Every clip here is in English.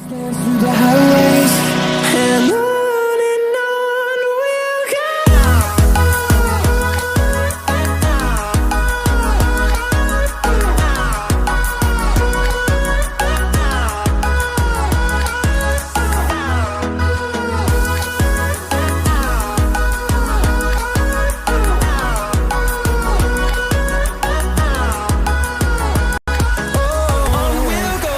The highways and on we'll go.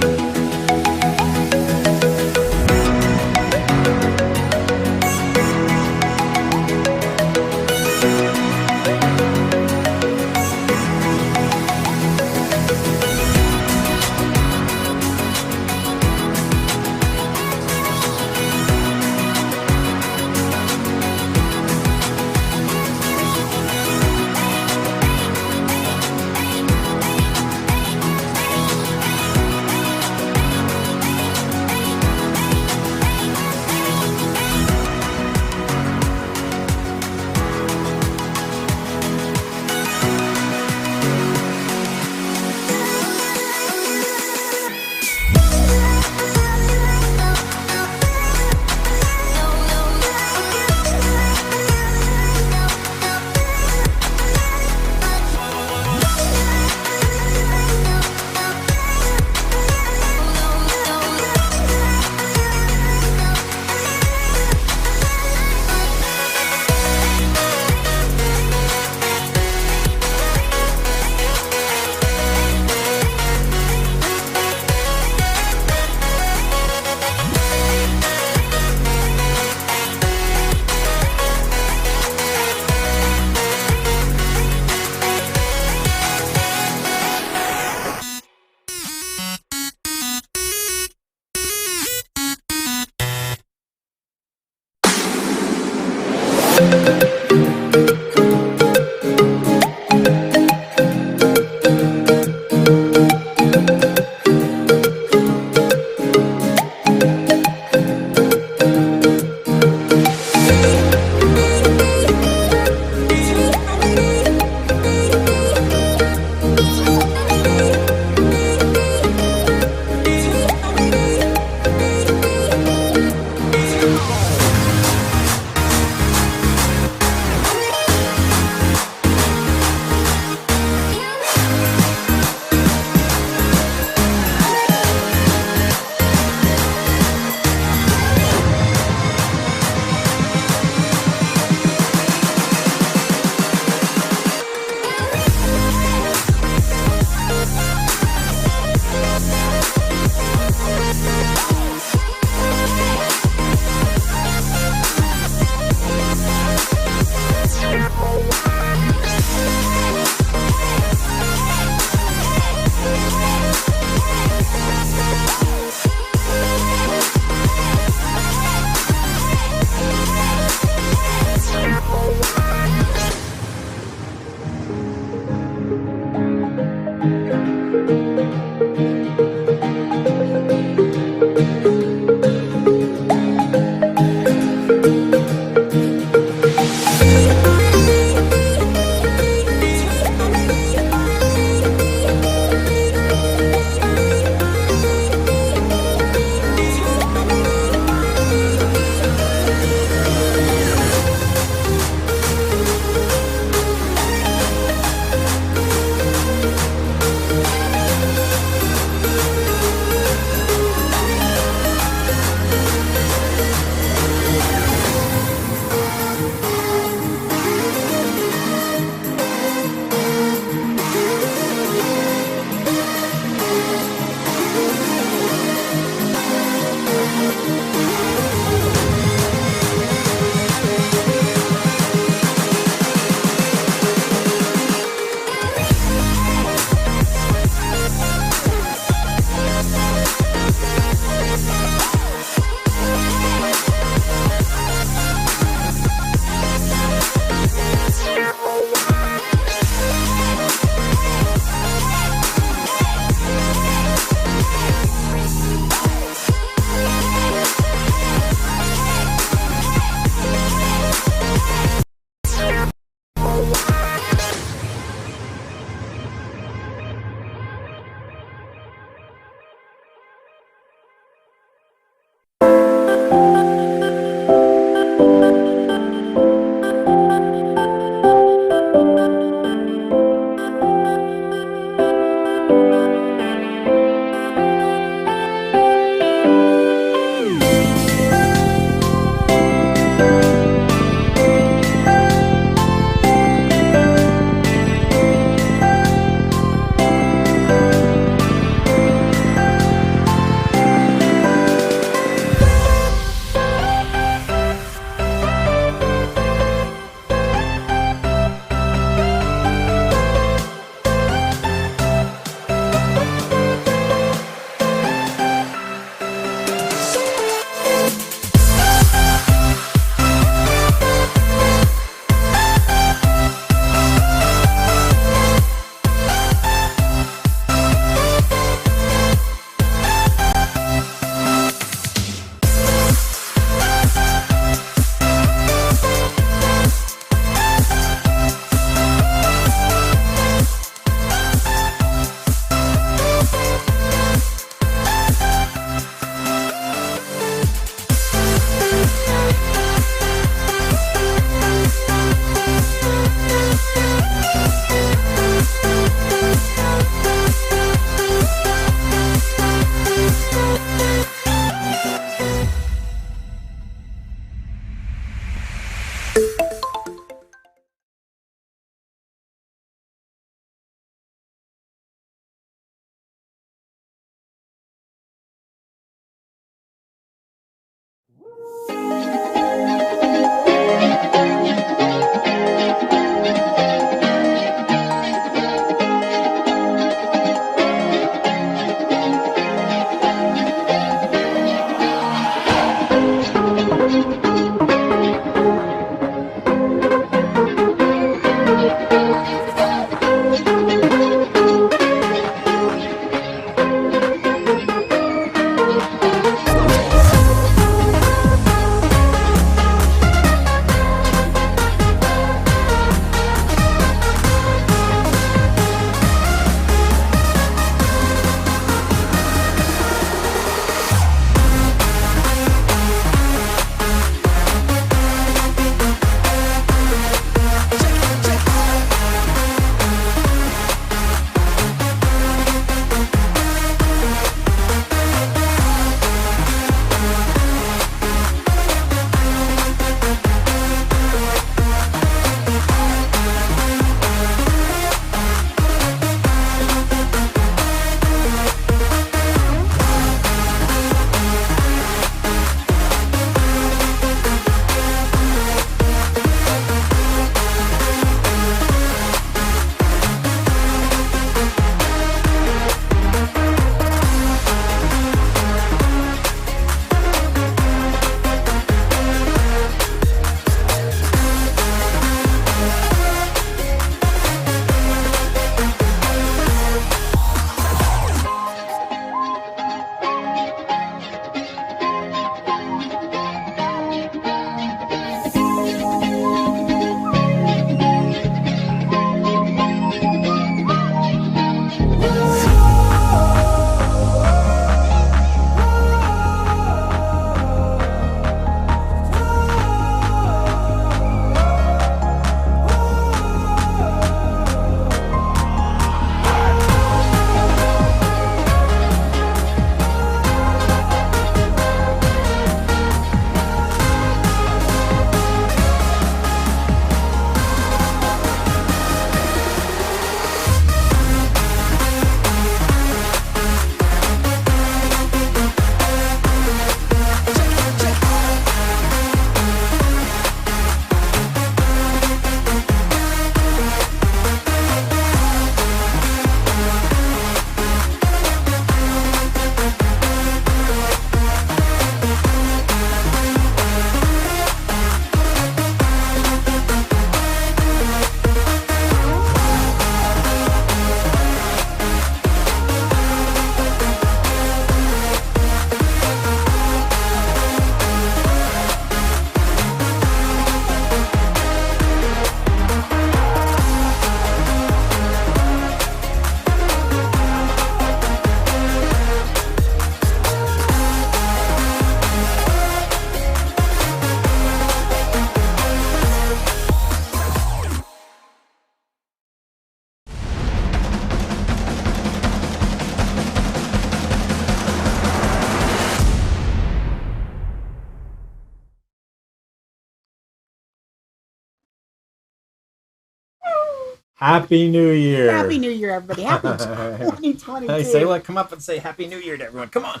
Happy New Year. Happy New Year, everybody. Happy 2022. Hey, say what? Come up and say Happy New Year to everyone. Come on.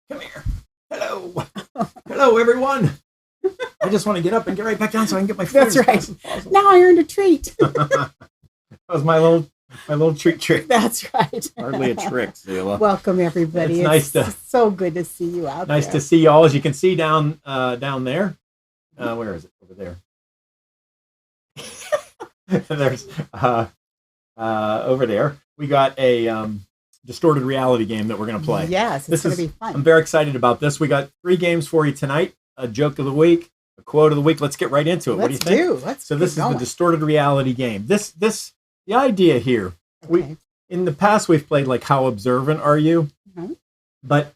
Come here. Hello. Hello, everyone. I just want to get up and get right back down so I can get my food. That's right. Now I earned a treat. That was my little treat trick. That's right. Hardly a trick, Zila. Welcome, everybody. It's so good to see you out nice there. to see you all. As you can see down there. Where is it? Over there. There's over there. We got a distorted reality game that we're going to play. Yes, it's going to be fun. I'm very excited about this. We got 3 games for you tonight. A joke of the week, a quote of the week. Let's get right into it. What do you think? This is the distorted reality game. The idea here. Okay. In the past we've played like How Observant Are You? Mm-hmm. But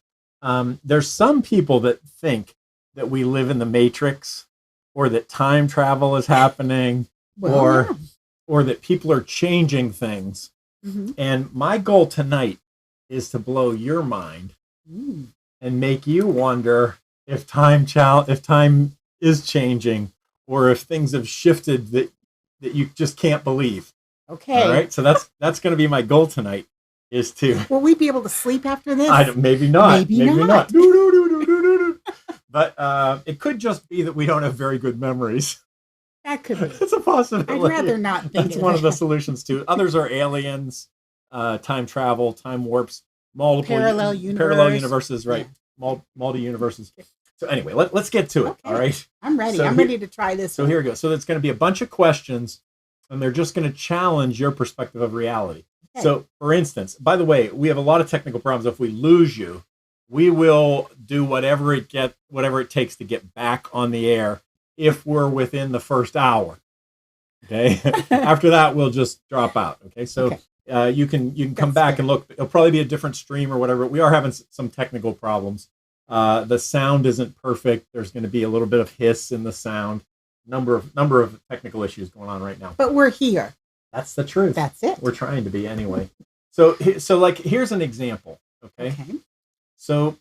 there's some people that think that we live in the Matrix, or that time travel is happening, or that people are changing things. Mm-hmm. And my goal tonight is to blow your mind and make you wonder if time is changing, or if things have shifted that you just can't believe. Okay. All right. So that's going to be my goal tonight. Is to. Will we be able to sleep after this? Maybe not. Maybe not. But it could just be that we don't have very good memories. That could be. It's a possibility. I'd rather not think That's one of the solutions too. Others are aliens, time travel, time warps, multiple parallel universes, right? Yeah. Multi-universes. So anyway, let's get to it. Okay. All right. I'm ready. I'm ready to try this. So here we go. So it's going to be a bunch of questions, and they're just going to challenge your perspective of reality. Okay. So, for instance, by the way, we have a lot of technical problems. If we lose you, we will do whatever it takes to get back on the air if we're within the first hour. Okay. After that, we'll just drop out. Okay. So you can come back and look. It'll probably be a different stream or whatever. We are having some technical problems. The sound isn't perfect. There's going to be a little bit of hiss in the sound. Number of technical issues going on right now. But we're here. That's the truth. That's it. We're trying to be anyway. So like here's an example. Okay. So,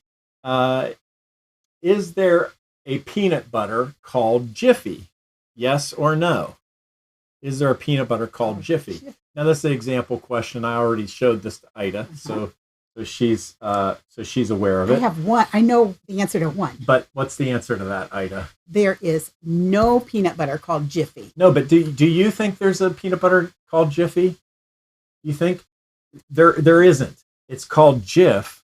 is there a peanut butter called Jiffy? Yes or no? Is there a peanut butter called Jiffy? Now, this is an example question. I already showed this to Ida, so she's aware of it. I have one. I know the answer to one. But what's the answer to that, Ida? There is no peanut butter called Jiffy. No, but do you think there's a peanut butter called Jiffy? You think there isn't? It's called Jif.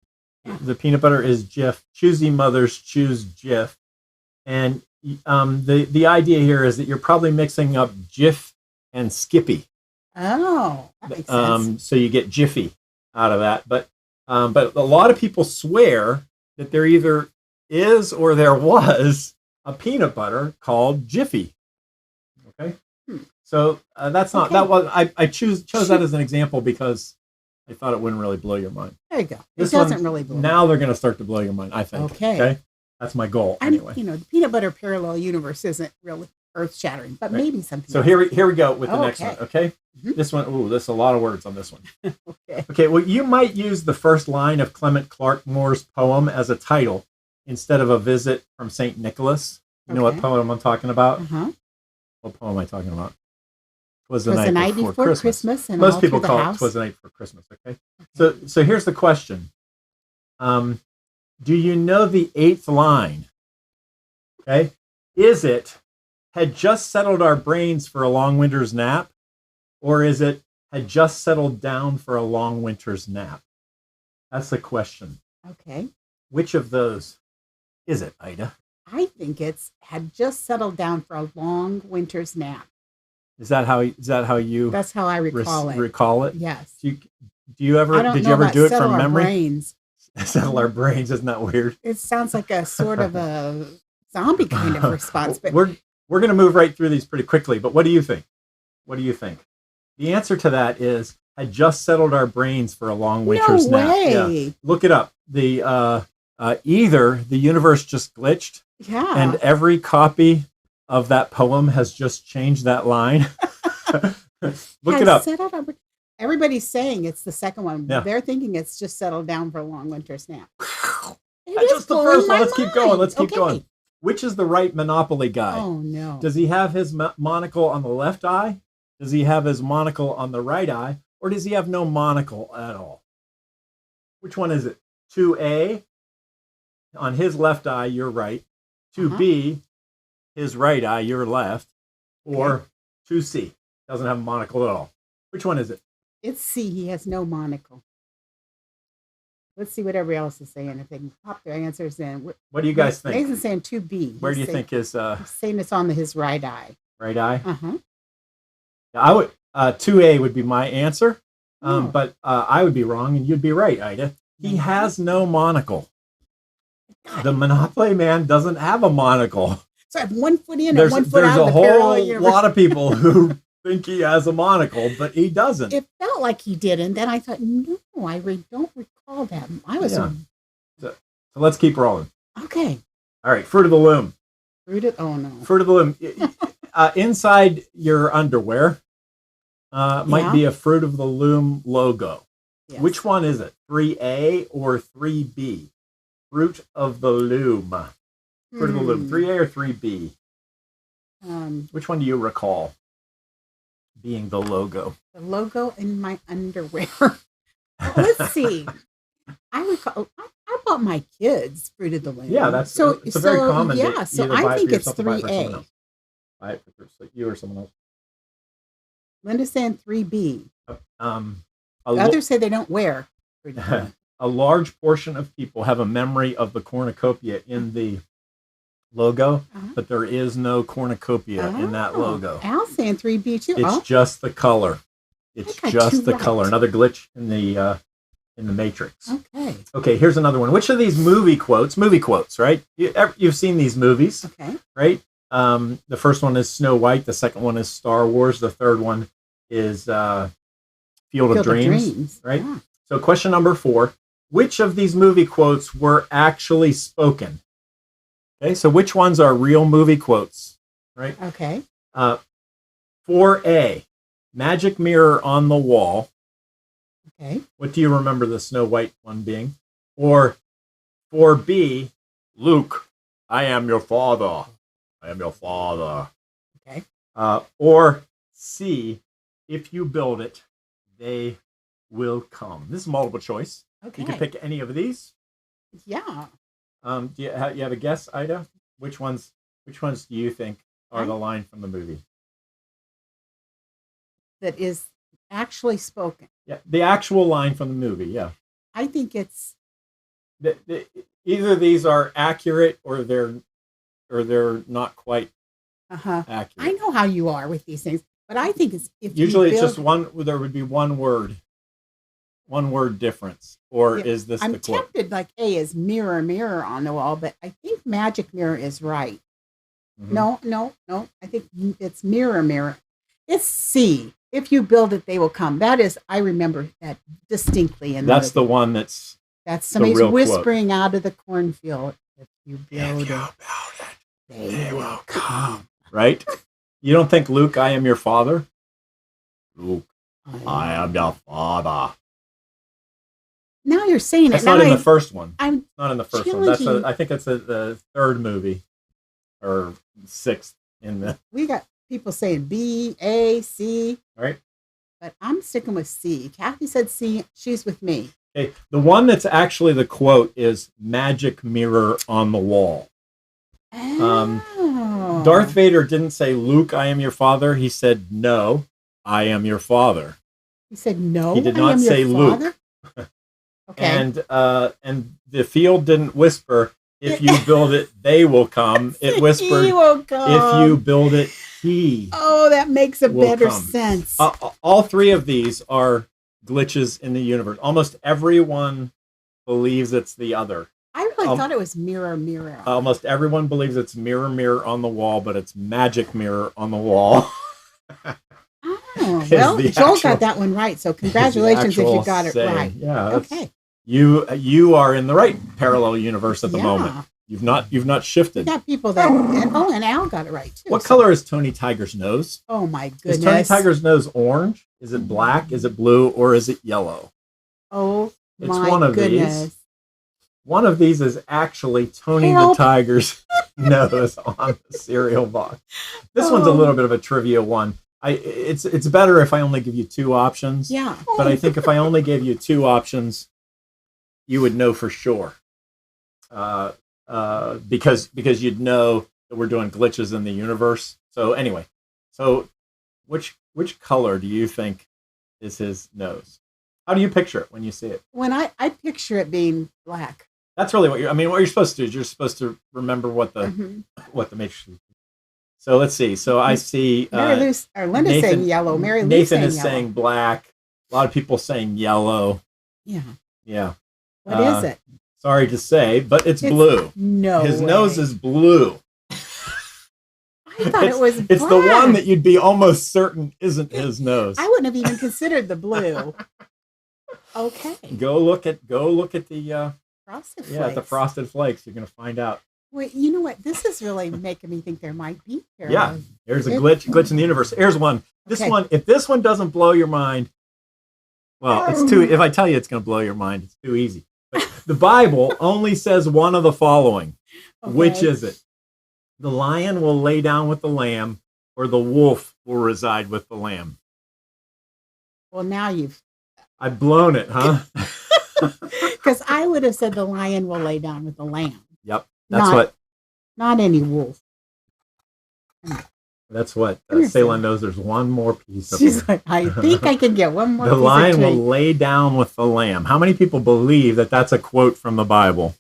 The peanut butter is Jif. Choosy mothers choose Jif. And the idea here is that you're probably mixing up Jif and Skippy. Oh, that makes sense. So you get Jiffy out of that. But a lot of people swear that there either is or there was a peanut butter called Jiffy. Okay. So that's not that was I chose that as an example because I thought it wouldn't really blow your mind. There you go. It doesn't really blow. Now they're going to start to blow your mind, I think. Okay. That's my goal anyway. The peanut butter parallel universe isn't really earth-shattering, but maybe something. So here we go with the next one, okay? Mm-hmm. This one, there's a lot of words on this one. Okay, well, you might use the first line of Clement Clarke Moore's poem as a title instead of A Visit from St. Nicholas. You know what poem I'm talking about? What poem am I talking about? Was the night before Christmas. And most people call it "Twas the Night Before Christmas." Okay, so here's the question: do you know the 8th line? Okay, is it had just settled our brains for a long winter's nap, or is it had just settled down for a long winter's nap? That's the question. Okay, which of those is it, Ida? I think it's had just settled down for a long winter's nap. Is that how you? That's how I recall it. Recall it? Yes. Did you ever do it from memory? Brains. Settle our brains. Isn't that weird? It sounds like a sort of a zombie kind of response. But we're going to move right through these pretty quickly. But what do you think? What do you think? The answer to that is had just settled our brains for a long winter's nap. Yeah. Look it up. The either the universe just glitched. Yeah. And every copy of that poem has just changed that line. Look it up. Everybody's saying it's the second one. Yeah. They're thinking it's just settled down for a long winter's nap. Just the first one. Let's keep going. Let's keep going. Which is the right Monopoly guy? Oh, no. Does he have his monocle on the left eye Does he have his monocle on the right eye, or does he have no monocle at all? Which one is it? 2A, on his left eye, you're right. 2B, his right eye, you're left. Or 2C, doesn't have a monocle at all. Which one is it? It's C. He has no monocle. Let's see what everybody else is saying. If they can pop their answers in. What do you guys think? Nathan's saying 2B. Where do you think his He's saying it's on his right eye. right eye? Uh-huh. I would 2A would be my answer, Oh. but I would be wrong and you'd be right, Ida. He has no monocle. The Monopoly Man doesn't have a monocle. So I have 1 foot in and 1 foot out. There's a of the parallel whole universe. lot of people who think he has a monocle, but he doesn't. It felt like he didn't. Then I thought, no, I don't recall that. I was Yeah. So let's keep rolling. okay. All right, Fruit of the Loom. Oh no. Fruit of the Loom. Inside your underwear might Yeah. be a Fruit of the Loom logo. Yes. Which one is it? 3A or 3B? Fruit of the Loom. Fruit of the Loom. 3A or 3B? Which one do you recall being the logo? The logo in my underwear. Let's see. I recall. I bought my kids Fruit of the Loom. Yeah, it's a very common. to Yeah, so either I buy it think for it's yourself or buy it for someone 3A. else. Buy it for you or someone else. Linda's saying 3B. A, Others say they don't wear Fruit of the Loom. a large portion of people have a memory of the cornucopia in the logo, but there is no cornucopia in that logo. Al's saying 3B too. It's just the color. It's I got just two the right. color. Another glitch in the Matrix. Okay. Okay, here's another one. Which of these movie quotes, right? You've seen these movies, Okay. right? The first one is Snow White. The second one is Star Wars. The third one is Field of Dreams, right? Yeah. So question number 4, which of these movie quotes were actually spoken? Okay, so which ones are real movie quotes, right? Okay. 4A, magic mirror on the wall. Okay. What do you remember the Snow White one being? Or 4B, Luke, I am your father. I am your father. Okay. Or C, if you build it, they will come. This is multiple choice. Okay. You can pick any of these. Yeah. Do you have a guess, Ida? Which ones do you think are the line from the movie? That is actually spoken. Yeah, the actual line from the movie. Yeah. I think it's Either these are accurate or they're not quite accurate. I know how you are with these things, but I think it's Usually it's just one. There would be one word difference. Or is this I'm the quote? tempted like A is mirror, mirror on the wall, but I think magic mirror is right. Mhm. No. I think it's mirror, mirror. It's C. If you build it, they will come. That is, I remember that distinctly. That's the one that's somebody's real quote. whispering out of the cornfield. If you build If you it, build it, they will come. right? You don't think, Luke, I am your father? Luke, I am your father. Now you're saying That's it. not Now in the first one. I'm Not in the first one. That's challenging- I think it's the third movie or 6th in the we got people saying B, A, C, right. but I'm sticking with C. Kathy said C. She's with me. Okay, the one that's actually the quote is "Magic mirror on the wall." Oh. Darth Vader didn't say, "Luke, I am your father." He said, "No, I am your father." He said no. He did I not am your say Luke. father? Okay. And the field didn't whisper, "If you build it, they will come." It whispered, He will come. "If you build it, he." Oh, that makes a will better come. sense. All 3 of these are glitches in the universe. Almost everyone believes it's the other. I really thought it was mirror, mirror. Almost everyone believes it's mirror, mirror on the wall, but it's magic mirror on the wall. Oh, well, the Joel actual- got that one right. So congratulations if you got it saying. right. Yeah. Okay. You are in the right parallel universe at the Yeah. moment. You've not We shifted. got people that, and Al got it right too. What So- color is Tony Tiger's nose? Oh my Is goodness. Tony Tiger's nose orange? Is it black? Is it blue? Or is it yellow? Oh It's my one of goodness. these. One of these is actually Tony Help. the Tiger's nose on the cereal box. This one's a little bit of a trivia one. It's better if I only give you two options. Yeah. But I think if I only gave you two options, you would know for sure. Because you'd know that we're doing glitches in the universe. So anyway, which color do you think is his nose? How do you picture it when you see it? When I picture it being black. That's really what what you're supposed to do is you're supposed to remember what the matrix is. So let's see. So I see Linda's saying yellow. Mary Lou's Nathan saying is yellow. saying black. A lot of people saying yellow. Yeah. Yeah. What is it? Sorry to say, but it's blue. No. His way. nose is blue. I thought it was black. It's the one that you'd be almost certain isn't his nose. I wouldn't have even considered the blue. Okay. Go look at the Frosted Flakes. the Frosted Flakes. You're gonna find out. Wait, you know what? This is really making me think there might be here. Yeah, there's a glitch in the universe. Here's one. This one, if this one doesn't blow your mind, well, it's too. If I tell you it's gonna blow your mind, it's too easy. But the Bible only says one of the following. Okay. Which is it? The lion will lay down with the lamb, or the wolf will reside with the lamb. Well, now I've blown it, huh? Because I would have said the lion will lay down with the lamb. Yep, not any wolf. That's what Salem knows. There's one more piece of She's like, I think I can get one more. The lion will lay down with the lamb. How many people believe that that's a quote from the Bible?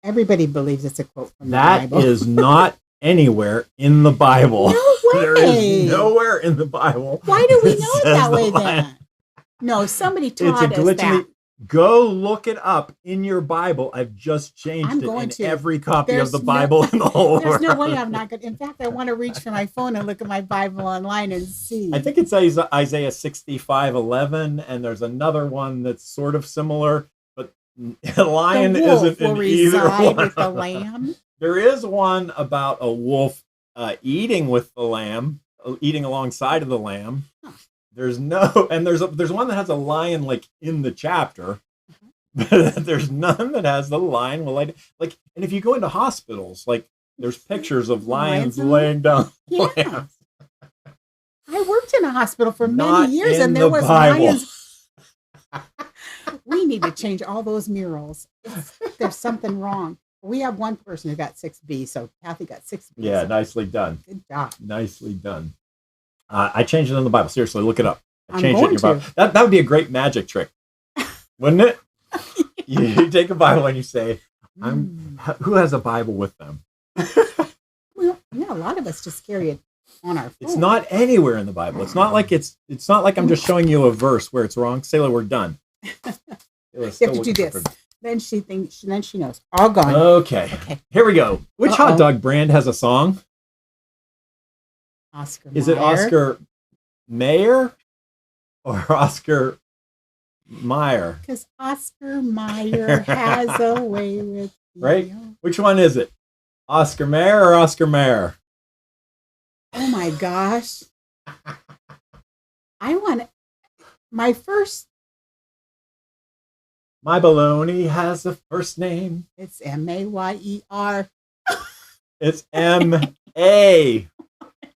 Everybody believes it's a quote from the Bible. That is not anywhere in the Bible. No way. There is nowhere in the Bible. Why do we know it that way then? No, somebody taught us that. Go look it up in your Bible. I've just changed it in every copy of the Bible in the whole world. There's no way I'm not going to. In fact, I want to reach for my phone and look at my Bible online and see. I think it's Isaiah 65:11, and there's another one that's sort of similar, but a lion isn't in either one. With the lamb. There is one about a wolf eating with the lamb, eating alongside of the lamb. Huh. There's one that has a lion like in the chapter, but there's none that has the lion and if you go into hospitals, like there's pictures of lions laying down. Yeah. I worked in a hospital for many years, and there was lions. We need to change all those murals. There's something wrong. We have one person who got 6B, so Kathy got 6B. Yeah, nicely done. Good job. Nicely done. I changed it in the Bible. Seriously, look it up. I changed it in your Bible. That would be a great magic trick, wouldn't it? You take a Bible and you say, who has a Bible with them? Well, yeah, a lot of us just carry it on our phone. It's not anywhere in the Bible. It's not like I'm just showing you a verse where it's wrong. Sailor, we're done. You have to do this. Then she knows. All gone. Okay. Here we go. Which hot dog brand has a song? Oscar Mayer. Is it Oscar Mayer or Oscar Mayer? Because Oscar Mayer has a way with you. Right? Which one is it? Oscar Mayer or Oscar Mayer? Oh my gosh. I want my first. My baloney has a first name. It's Mayer. It's Mayer.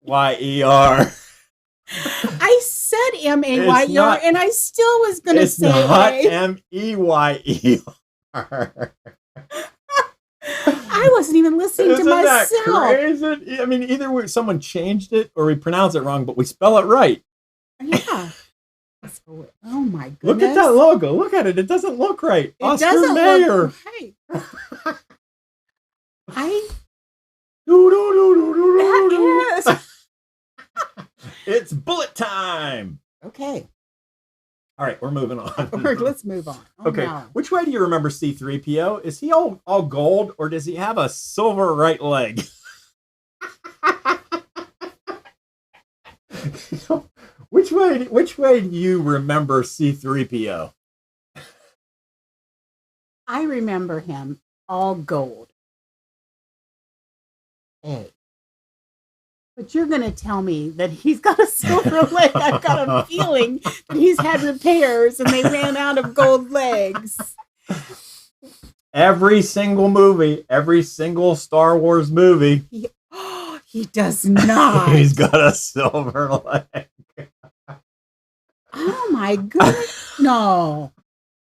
I said Mayer, and I still was going to say it's not Meyer. I wasn't even listening to myself. That crazy? I mean, either someone changed it or we pronounce it wrong, but we spell it right. Yeah. Oh my goodness! Look at that logo. Look at it. It doesn't look right. It Oscar doesn't Mayer. Look right. That is. It's bullet time. Okay. All right, we're moving on. Let's move on. Okay. No. Which way do you remember C-3PO? Is he all gold, or does he have a silver right leg? Which way do you remember C-3PO? I remember him all gold. A. But you're going to tell me that he's got a silver leg. I've got a feeling that he's had repairs and they ran out of gold legs. Every single movie, every single Star Wars movie. He does not. He's got a silver leg. Oh my goodness. No.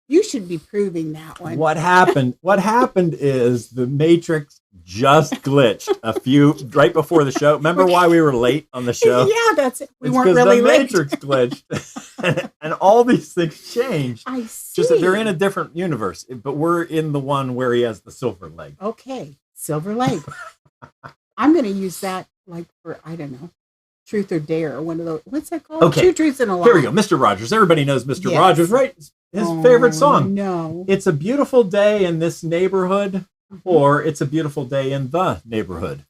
You should be proving that one. What happened is the Matrix just glitched right before the show. Remember why we were late on the show? Yeah, that's it. We it's weren't really the late. Matrix glitched. and all these things changed. I see. Just that they're in a different universe, but we're in the one where he has the silver leg. Okay, silver leg. I'm going to use that like for, I don't know, truth or dare, or one of those. What's that called? Okay. Two truths and a lie. Here we go. Mr. Rogers. Everybody knows Mr. Yes. Rogers, right? His favorite song. No. It's a beautiful day in this neighborhood, or it's a beautiful day in the neighborhood.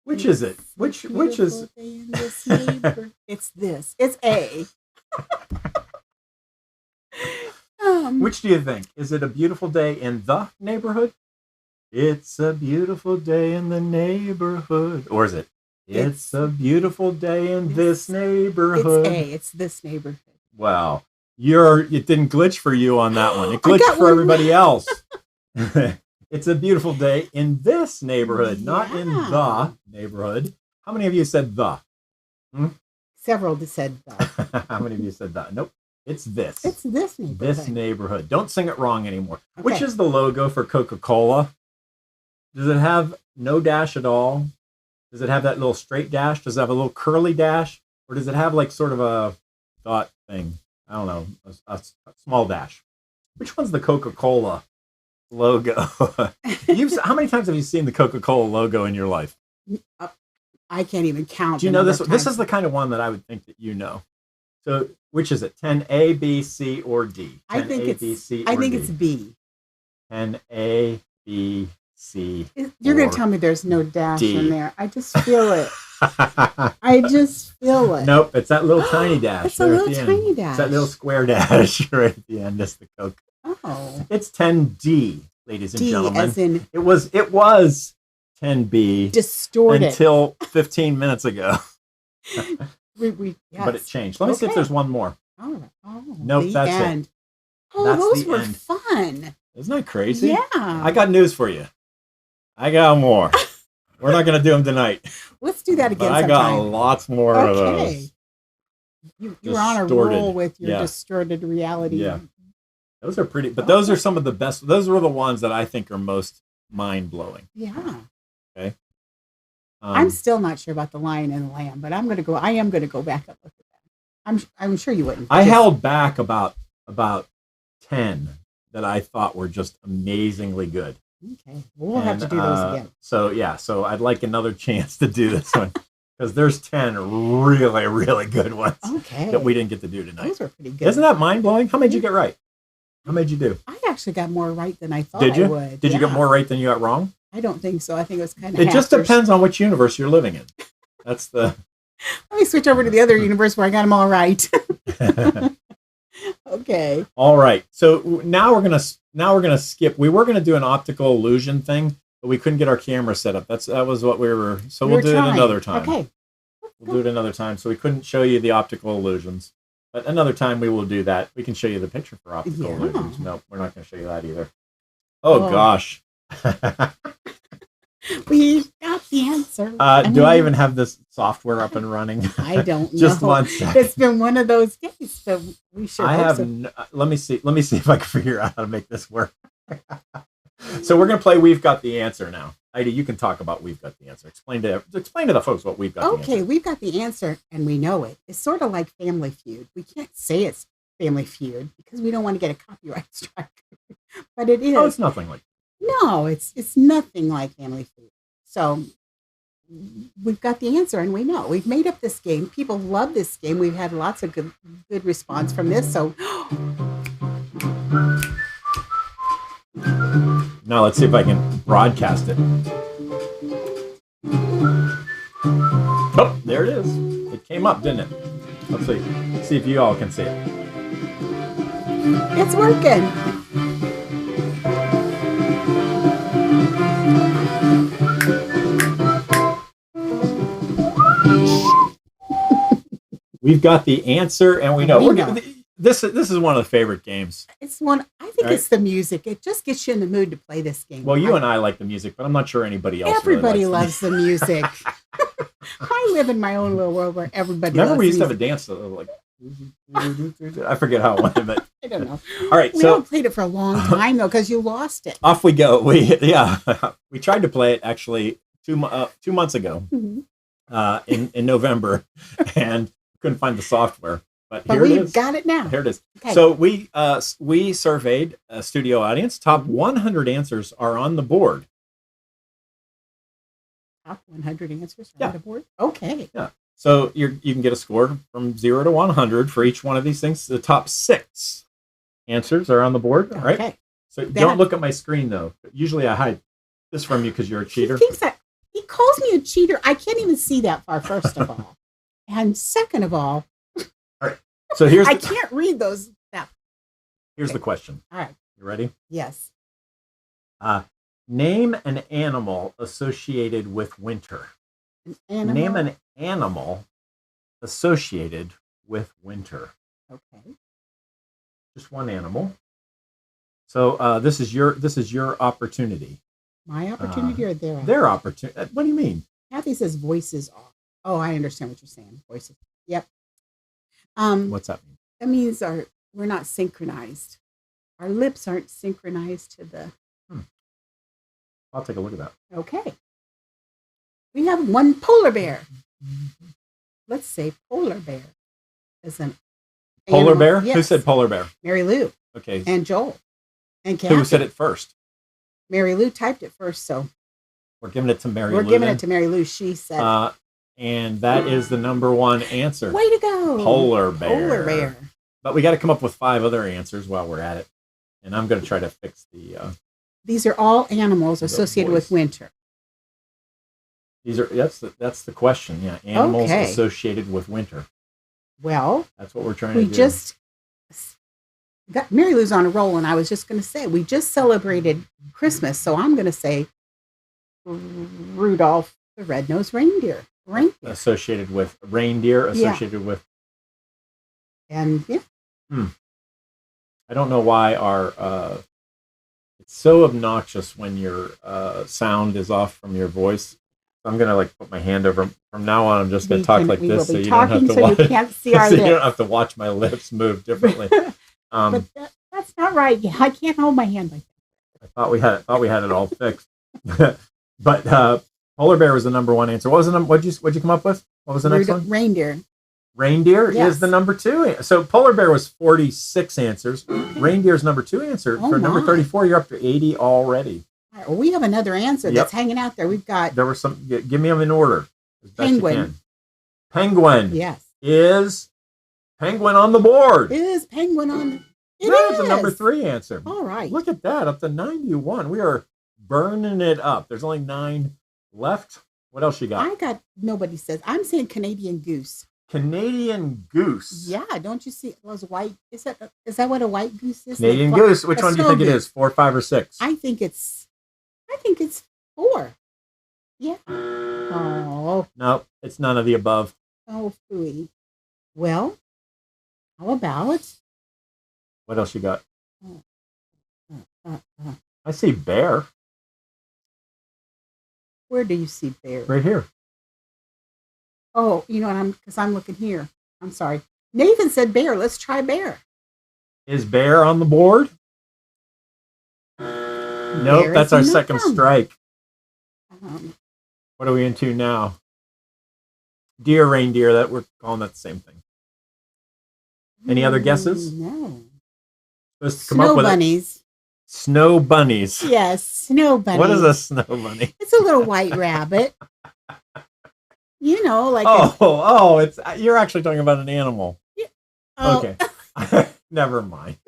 Which is it? Which is? Day in this neighborhood. It's this. It's A. Which do you think? Is it a beautiful day in the neighborhood? It's a beautiful day in the neighborhood. Or is it? It's a beautiful day in this neighborhood. It's A. It's this neighborhood. Wow. It didn't glitch for you on that one. It glitched for everybody else. It's a beautiful day in this neighborhood, not in the neighborhood. How many of you said the? Several said the. How many of you said the? Nope. It's this. It's this neighborhood. This neighborhood. Don't sing it wrong anymore. Okay. Which is the logo for Coca-Cola? Does it have no dash at all? Does it have that little straight dash? Does it have a little curly dash? Or does it have like sort of a dot thing? I don't know, a small dash. Which one's the Coca-Cola logo? How many times have you seen the Coca-Cola logo in your life? I can't even count. Do you know this? This is the kind of one that I would think that you know. So, which is it? 10A, B, C, or D? 10A, I think it's B, C, I or think D? it's B. 10A, B, C. You're going to tell me there's no dash D. in there. I just feel it. I just feel it. Nope, it's that little tiny dash. It's a little tiny dash. It's that little square dash right at the end. That's the Coke. Oh. It's 10D, ladies and D gentlemen. as in It was 10B distorted. until 15 minutes ago. Yes. But it changed. Let me see if there's one more. All right. Oh, Nope, the that's end. it. Oh, That's those the were end. fun. Isn't that crazy? Yeah. I got news for you. I got more. We're not going to do them tonight. Let's do that again But I got lots more of those. You're on a Distorted. roll with your distorted reality. Yeah. Those are pretty, but those are some of the best. Those were the ones that I think are most mind-blowing. Yeah. Okay. I'm still not sure about the lion and the lamb, but I am going to go back and look at that. I'm sure you wouldn't. I held back about 10 that I thought were just amazingly good. Okay. We'll have to do those again. So I'd like another chance to do this one because there's 10 really, really good ones that we didn't get to do tonight. Those were pretty good. Isn't that mind-blowing? How many did you get right? How many did you do? I actually got more right than I thought Did you? I would. Did you get more right than you got wrong? I don't think so. I think it was kind of It just depends on which universe you're living in. That's the... Let me switch over to the other universe where I got them all right. Okay. All right. So now we're gonna skip. We were gonna do an optical illusion thing, but we couldn't get our camera set up. That was what we were. So we'll do it another time. Okay. We'll do it another time. So we couldn't show you the optical illusions, but another time we will do that. We can show you the picture for optical illusions. No, we're not going to show you that either. Oh. Gosh. We got the answer. Do I even have this software up and running? I don't know. Just 1 second. It's been one of those days, so we sure hope so. Let me see if I can figure out how to make this work. So we're going to play We've Got the Answer now. Heidi, you can talk about We've Got the Answer. Explain to the folks what We've Got the Answer. Okay, We've Got the Answer, and we know it. It's sort of like Family Feud. We can't say it's Family Feud because we don't want to get a copyright strike. But it is. Oh, it's nothing like No, it's nothing like Family Feud. So we've got the answer, and we know. We've made up this game. People love this game. We've had lots of good response from this. So now let's see if I can broadcast it. Oh, there it is. It came up, didn't it? Let's see. See if you all can see it. It's working. We've got the answer, and we know. This is one of the favorite games. It's one. I think it's the music. It just gets you in the mood to play this game. Well, you and I like the music, but I'm not sure anybody else. Everybody really likes loves the music. I live in my own little world where everybody. Remember, loves we used to have a music. dance like. I forget how it went, but I don't know. all right. We So all played it for a long time though, because you lost it. off we go. We tried to play it actually 2 months ago in November, and couldn't find the software. But here it we've is. got it now. Here it is. Okay. So we surveyed a studio audience. Top 100 answers are on the board. Top 100 answers Yeah. on the board. Okay. Yeah. So you can get a score from 0 to 100 for each one of these things. The top 6 answers are on the board. All right. Okay. So don't look at my screen though. Usually I hide this from you because you're a cheater. He calls me a cheater. I can't even see that far. First of all, and second of all, So I can't read those. Here's the question. All right. You ready? Yes. Name an animal associated with winter. Animal. Name an animal associated with winter. Okay. Just one animal. So this is your opportunity. My opportunity or their? Their opportunity. What do you mean? Kathy says voices off. Oh, I understand what you're saying. Voices. Yep. What's that mean? That means we're not synchronized. Our lips aren't synchronized to the. I'll take a look at that. Okay. We have one polar bear. Let's say polar bear is an Polar animal. bear? Yes. Who said polar bear? Mary Lou Okay. and Joel and Kathy. Who said it first? Mary Lou typed it first, so We're giving it to Mary we're Lou. giving it to Mary Lou. She said, and that is the number one answer. "Way to go, Polar bear. Polar bear." But we got to come up with 5 other answers while we're at it. And I'm going to try to fix the. These are all animals associated with voice. winter. These are that's the question. Yeah, animals Okay. associated with winter. Well, That's what we're trying to do. we just got Mary Lou's on a roll, and I was just going to say we just celebrated Christmas, so I'm going to say Rudolph the Red-Nosed Reindeer. Associated with reindeer. Associated with. And yeah, I don't know why our. It's so obnoxious when your sound is off from your voice. I'm gonna put my hand over. From now on, I'm just gonna talk like we this, will so be you don't have talking to so watch. you can't see our so you don't lips. have to watch my lips move differently. But that's not right. I can't hold my hand like that. I thought we had it all fixed. But polar bear was the number one answer. What was the number? What'd you come up with? What was the next one? Reindeer. Reindeer Yes. is the number 2. So polar bear was 46 answers. Reindeer's number 2 answer. Oh For number my. 34, you're up to 80 already. All right, well, we have another answer Yep. that's hanging out there. We've got There were some. Give me them in order. As best you Penguin. can. Penguin yes. is penguin on the board. Is penguin on? It That's is the number 3 answer. All right. Look at that, up to 91. We are burning it up. There's only 9 left. What else you got? Nobody says. I'm saying Canadian goose. Canadian goose. Yeah, don't you see those white? Is that what a white goose is? Canadian Like, goose. Which a one do you snow think it goose. is? 4, 5, or 6? I think it's 4. Yeah. Oh, No, it's none of the above. phooey. Well, how about? What else you got? Uh, I see bear where do you see bear? right here. Oh, you know what? Because I'm looking here. I'm sorry. Nathan said bear. Let's try bear. Is bear on the board? Nope, Bear that's is our in the second thumb. strike. Um, What are we into now? Deer, reindeer. That we're calling that the same thing. Any other guesses? No. Let's come Snow up with it. bunnies. Snow bunnies. Yes, snow bunnies. What is a snow bunny? It's a little white rabbit. You know, like It's you're actually talking about an animal. oh, Okay. Never mind.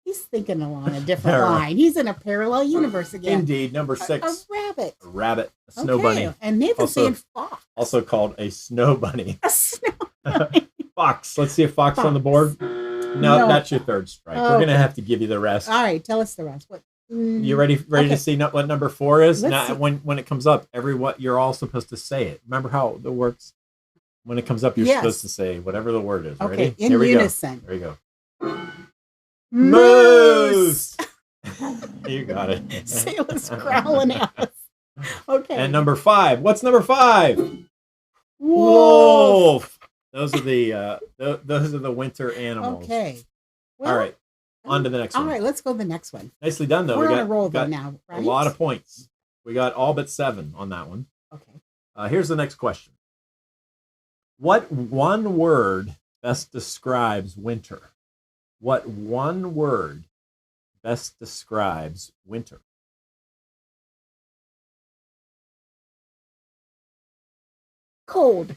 he's thinking along a different All right. line. He's in a parallel universe again. Indeed, number A 6. rabbit. A rabbit, a snow Okay, bunny, and Nathan's Also- saying fox. also called a snow bunny. A snow bunny. Fox. Let's see if fox on the board. No, No. that's your 3rd strike. We're Okay. gonna have to give you the rest. All right, tell us the rest. What? You ready Okay. to see what number 4 is? Let's Now, see. when it comes up, you're all supposed to say it. Remember how it works? When it comes up, you're Yes. supposed to say whatever the word is. Okay, Ready? in Here we unison. go. There you go. Moose. You got it. Sailor's growling at us. Okay. And number 5. What's number 5? Wolf. Those are the winter animals. Okay. Well, All right. On to the next one. All right, let's go to the next one. Nicely done, though. We're we on a roll got now, right? a lot of points. We got all but 7 on that one. Okay. Here's the next question. What one word best describes winter? What one word best describes winter? Cold.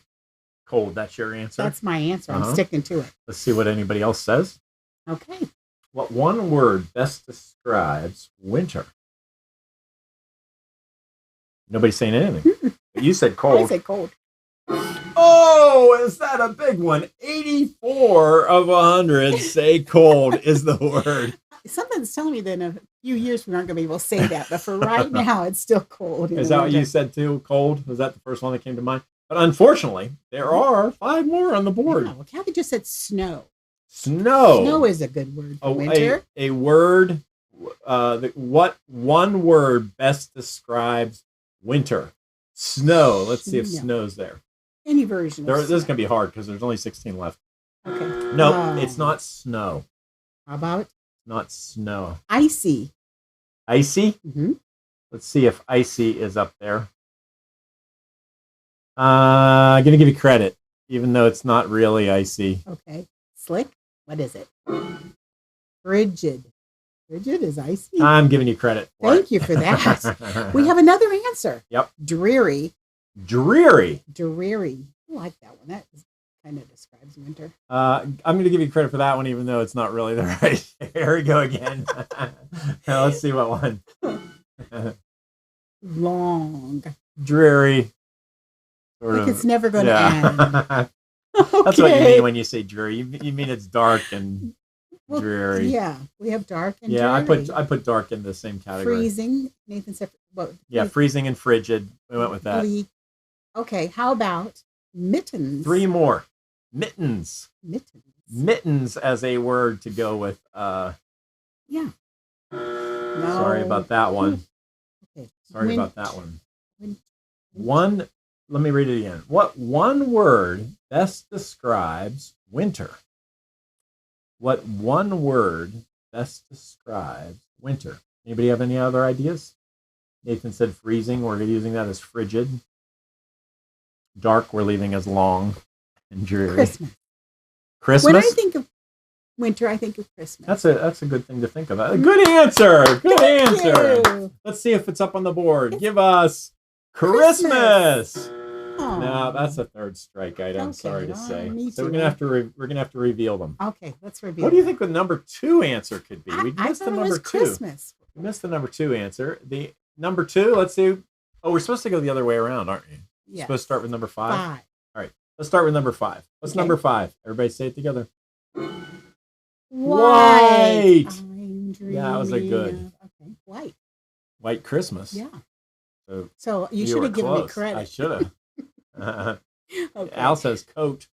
Cold, that's your answer? That's my answer. I'm sticking to it. Let's see what anybody else says. Okay. What one word best describes winter? Nobody's saying anything. But you said cold. I said cold. Oh, is that a big one? 84 of 100 say cold is the word. Something's telling me that in a few years we aren't going to be able to say that, but for right now, it's still cold. Is that what you said too? Cold? Was that the first one that came to mind? But unfortunately, there are 5 more on the board. Yeah, well, Kathy just said snow. Snow. Snow is a good word for winter. A word. What one word best describes winter? Snow. Let's see if snow's there. Any version. This is going to be hard because there's only 16 left. Okay. No, it's not snow. How about? Not snow. Icy. Icy? Mm-hmm. Let's see if icy is up there. I'm going to give you credit, even though it's not really icy. Okay. Slick? What is it? Frigid. Frigid is icy. I'm giving you credit. Thank you for that. We have another answer. Yep. Dreary. Dreary. Dreary. I like that one. That kind of describes winter. I'm going to give you credit for that one, even though it's not really the right. Here we go again. Now, let's see what one. Long. Dreary. Like it's never going to end. Okay. That's what you mean when you say dreary. You mean it's dark and dreary. Yeah, we have dark and dreary. I put dark in the same category. Freezing. Nathan said, well, yeah, freezing and frigid. We went with that. Bleak. Okay, how about mittens? 3 more. Mittens. Mittens. Mittens as a word to go with. Yeah. No. Sorry about that one. Okay. Sorry about that one. Let me read it again. What one word best describes winter? What one word best describes winter? Anybody have any other ideas? Nathan said freezing. We're using that as frigid. Dark, we're leaving as long and dreary. Christmas. Christmas? When I think of winter, I think of Christmas. That's a good thing to think about. Good answer. Good answer. You. Let's see if it's up on the board. Give us Christmas. No, that's a 3rd strike item. I'm sorry to say. So we're gonna have to reveal them. Okay, let's reveal. What do you think the number 2 answer could be? We missed the number 2. Christmas. We missed the number 2 answer. The number 2. Let's see. Oh, we're supposed to go the other way around, aren't we? Yeah. Supposed to start with number 5. All right. Let's start with number 5. What's number 5? Everybody say it together. White. Yeah, that was a good. Okay, white. White Christmas. Yeah. So you should have given me credit. I should have. Okay. Al says coat.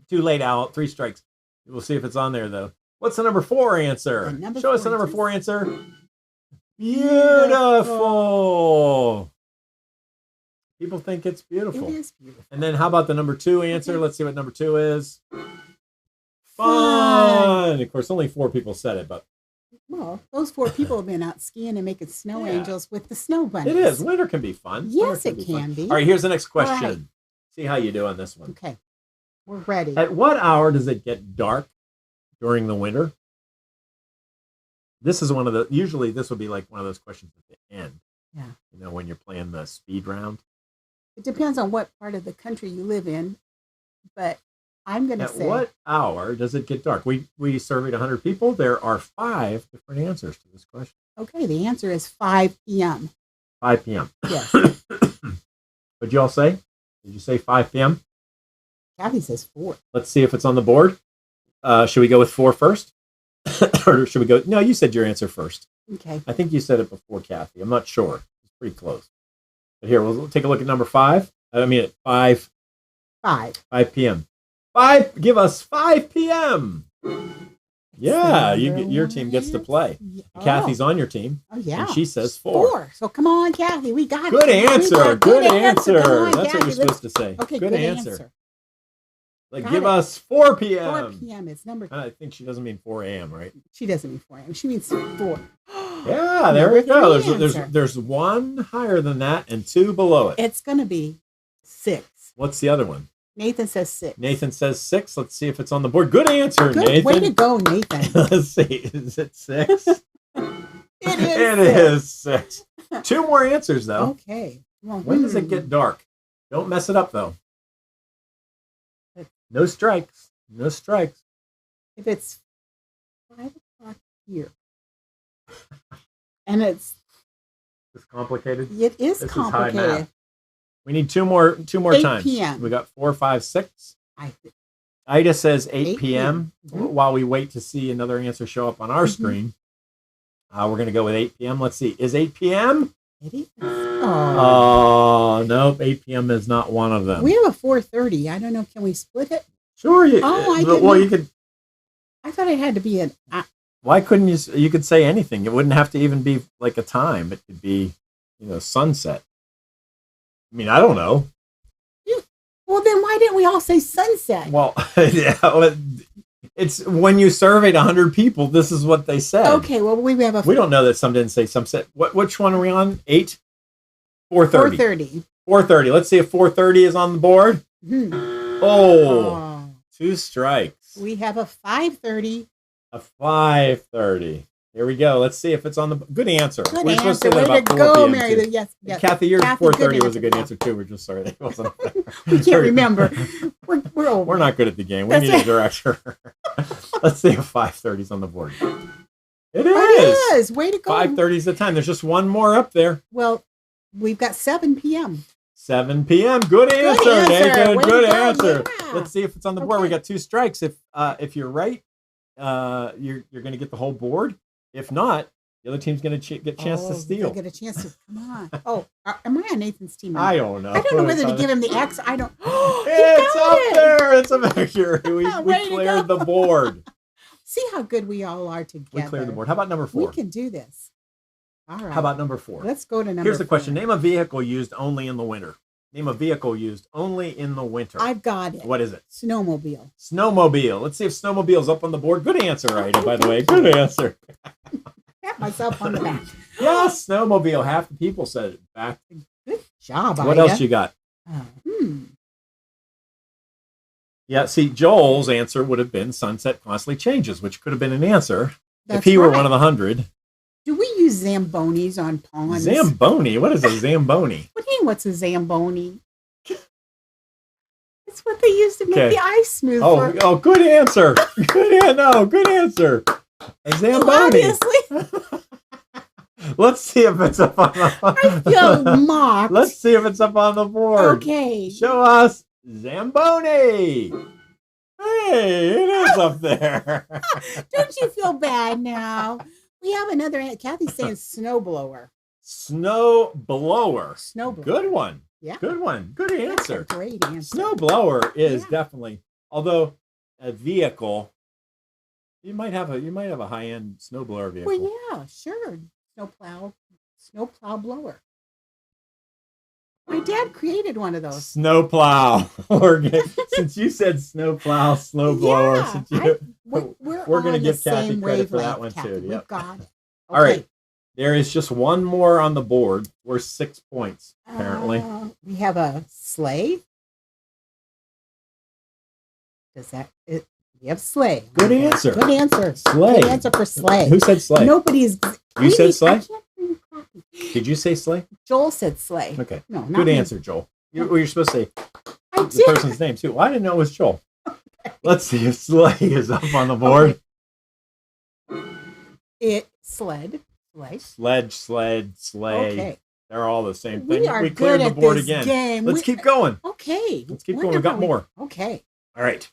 Too late, Al. 3 strikes. We'll see if it's on there, though. What's the number 4 answer? Show us the number 4 answer. Beautiful. People think it's beautiful. It is beautiful. And then how about the number 2 answer? Let's see what number 2 is. Fun. Of course, only 4 people said it, but. Well, those 4 people have been out skiing and making snow angels with the snow bunnies. It is. Winter can be fun. Yes, it can be. All right, here's the next question. Right. See how you do on this one. Okay. We're ready. At what hour does it get dark during the winter? This is usually this would be like one of those questions at the end. Yeah. You know, when you're playing the speed round. It depends on what part of the country you live in, but I'm going to say. At what hour does it get dark? We surveyed 100 people. There are 5 different answers to this question. Okay, the answer is 5 p.m. 5 p.m. Yes. What'd you all say? Did you say 5 p.m.? Kathy says 4. Let's see if it's on the board. Should we go with 4 first? Or should we go? No, you said your answer first. Okay. I think you said it before, Kathy. I'm not sure. It's pretty close. But here, we'll take a look at number 5. I mean, at 5 5 p.m. Give us 5 p.m. Yeah, the your team gets to play. Oh. Kathy's on your team. Oh, yeah. And she says 4. So come on, Kathy. We got Good it. answer. Good answer. Come on, That's Kathy, what you're supposed to say. Okay, good answer. Like, Got give it. us 4 p.m. 4 p.m. It's number. I think she doesn't mean 4 a.m., right? She doesn't mean 4 a.m. She means 4. Yeah, there we go. Number 3 There's one higher than that and 2 below it. It's going to be 6. What's the other one? Nathan says 6. Nathan says 6. Let's see if it's on the board. Good answer, Good Nathan. way to go, Nathan. Let's see. Is it 6? It is 6. 2 more answers, though. Okay. Well, When does it get dark? Don't mess it up, though. No strikes. No strikes. If it's 5 o'clock here, and it's complicated. It is This is high complicated. math. We need 2 more 8 times. p.m. We got 4, 5, 6. I Ida says 8 8 p.m. Mhm. While we wait to see another answer show up on our Mhm. screen. We're going to go with 8 p.m. Let's see. Is 8 p.m.? It is. Oh, nope. 8 p.m. is not one of them. We have a 4:30. I don't know. Can we split it? Sure. I didn't well, know. you could. I thought it had to be an. Why couldn't you? You could say anything. It wouldn't have to even be like a time. It could be, sunset. I mean, I don't know. Well, then why didn't we all say sunset? Well, it's when you surveyed 100 people. This is what they said. Okay. Well, we have a. We don't know that some didn't say sunset. Which one are we on? 8? 4:30. 4:30. 4:30. Let's see if 4:30 is on the board. Hmm. Oh, 2 strikes. We have a 5:30. A 5:30. Here we go. Let's see if it's on the. Good answer. Good We're supposed to answer. say that Way to about 4 go, p.m. Mary. too. Yes. Yes. Kathy, your Kathy, 4:30 good was a good answer. answer too. We're just sorry that it wasn't. We can't remember. We're over. We're not good at the game. We That's need a it. director. Let's see if 5:30 is on the board. It It is. is. Way to go. 5:30 is the time. There's just one more up there. Well, we've got 7 p.m. 7 p.m. Good answer, Nathan. Way Good to go. answer. Yeah. Let's see if it's on the board. Okay. We got 2 strikes. If you're right, you're going to get the whole board. If not, the other team's going to get a chance to steal. Get a chance to come on. Oh, am I on Nathan's team? I don't know. I don't know whether to give him the X. I don't. It's up there. It's a victory. We Way to cleared go. the board. See how good we all are together. We cleared the board. How about number 4? We can do this. All right. How about number 4? Let's go to number. Here's the 4. question. Name a vehicle used only in the winter. Name a vehicle used only in the winter. I've got it. What is it? Snowmobile. Snowmobile. Let's see if snowmobile's up on the board. Good answer, Ida, by the way. Good answer. Pat myself on the back. Yes, snowmobile. Half the people said it. Back. Good job, What Ida. else you got? Hmm. Yeah, see, Joel's answer would have been sunset constantly changes, which could have been an answer That's if he were right. one of the 100. Do we use Zambonis on ponds? Zamboni? What is a Zamboni? What do you mean, what's a Zamboni? It's what they use to make Okay. the ice smooth. Oh, good answer. Good answer. A Zamboni. Obviously, Let's see if it's up on the I feel mocked. Let's see if it's up on the board. Okay. Show us Zamboni. Hey, it is up there. Don't you feel bad now? We have another. Kathy's saying snowblower. Snow blower. Snowblower. Good one. Yeah. Good one. Good That's a answer. great answer. Snow blower is Yeah. definitely, although a vehicle, you might have a high-end snowblower vehicle. Well, yeah, sure. Snowplow blower. My dad created one of those. Snowplow. Since you said snowplow, snowblower, Yeah, since you, We're We're gonna on give the Kathy same credit for wavelength, that one, Kathy. too. We've Yep. got it. All right. There is just one more on the board. We're 6 points, apparently. We have a sleigh. We have sleigh. Good answer. Good answer. Sleigh. Good answer for sleigh. Who said sleigh? Nobody's. You said sleigh? I can't bring coffee. Did you say sleigh? Joel said sleigh. Okay. No, not Good me. answer, Joel. You're supposed to say I the did. person's name, too. Well, I didn't know it was Joel. Let's see if sleigh is up on the board. It sled. Sleigh. Sledge, sled, sleigh. Okay. They're all the same thing. We are cleared good the at board this again. game. Let's keep going. Okay. Let's keep going. We got more. Okay. All right.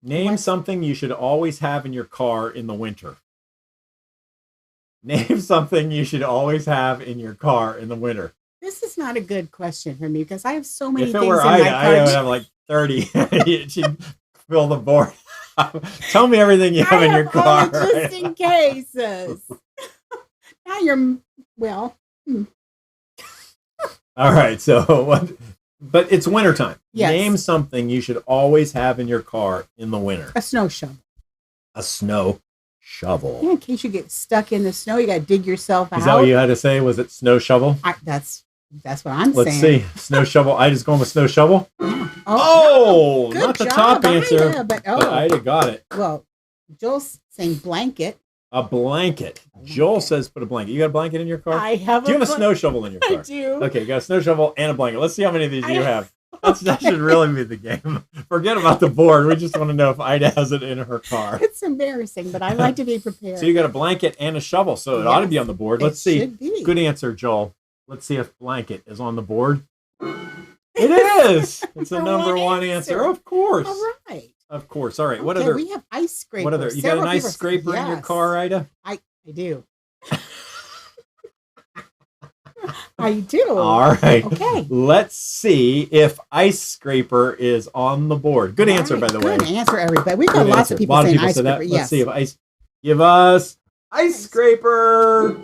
Name What? something you should always have in your car in the winter. Name something you should always have in your car in the winter. This is not a good question for me because I have so many If things it were in Ida, my I would car. have like 30. She'd fill the board Tell me everything you have in your car. All the just in cases. Now you're well. All right. So what? But it's wintertime. Yes. Name something you should always have in your car in the winter. A snow shovel. A snow shovel. Yeah, in case you get stuck in the snow, you got to dig yourself out. Is that what you had to say? Was it snow shovel? That's what I'm Let's saying. see. Snow shovel. I just going with snow shovel. Yeah. Oh, good not the job, top answer. Ida, but Ida got it. Well, Joel's saying blanket. A blanket. Joel says put a blanket. You got a blanket in your car? I have. Do you have a snow shovel in your car? I do. Okay, you got a snow shovel and a blanket. Let's see how many of these you have. That should really be the game. Forget about the board. We just want to know if Ida has it in her car. It's embarrassing, but I like to be prepared. So you got a blanket and a shovel, so it ought to be on the board. Let's see. Good answer, Joel. Let's see if blanket is on the board. It is. It's the number one answer. Of course. All right. Of course. All right. What Okay, other? we have ice scrapers. What other? You got an ice scraper in your car, Ida? I do. I do. All right. Okay. Let's see if ice scraper is on the board. Good answer, by the way. Good answer, everybody. We've got lots of people saying ice scraper. Let's Yes. see if give us ice scraper.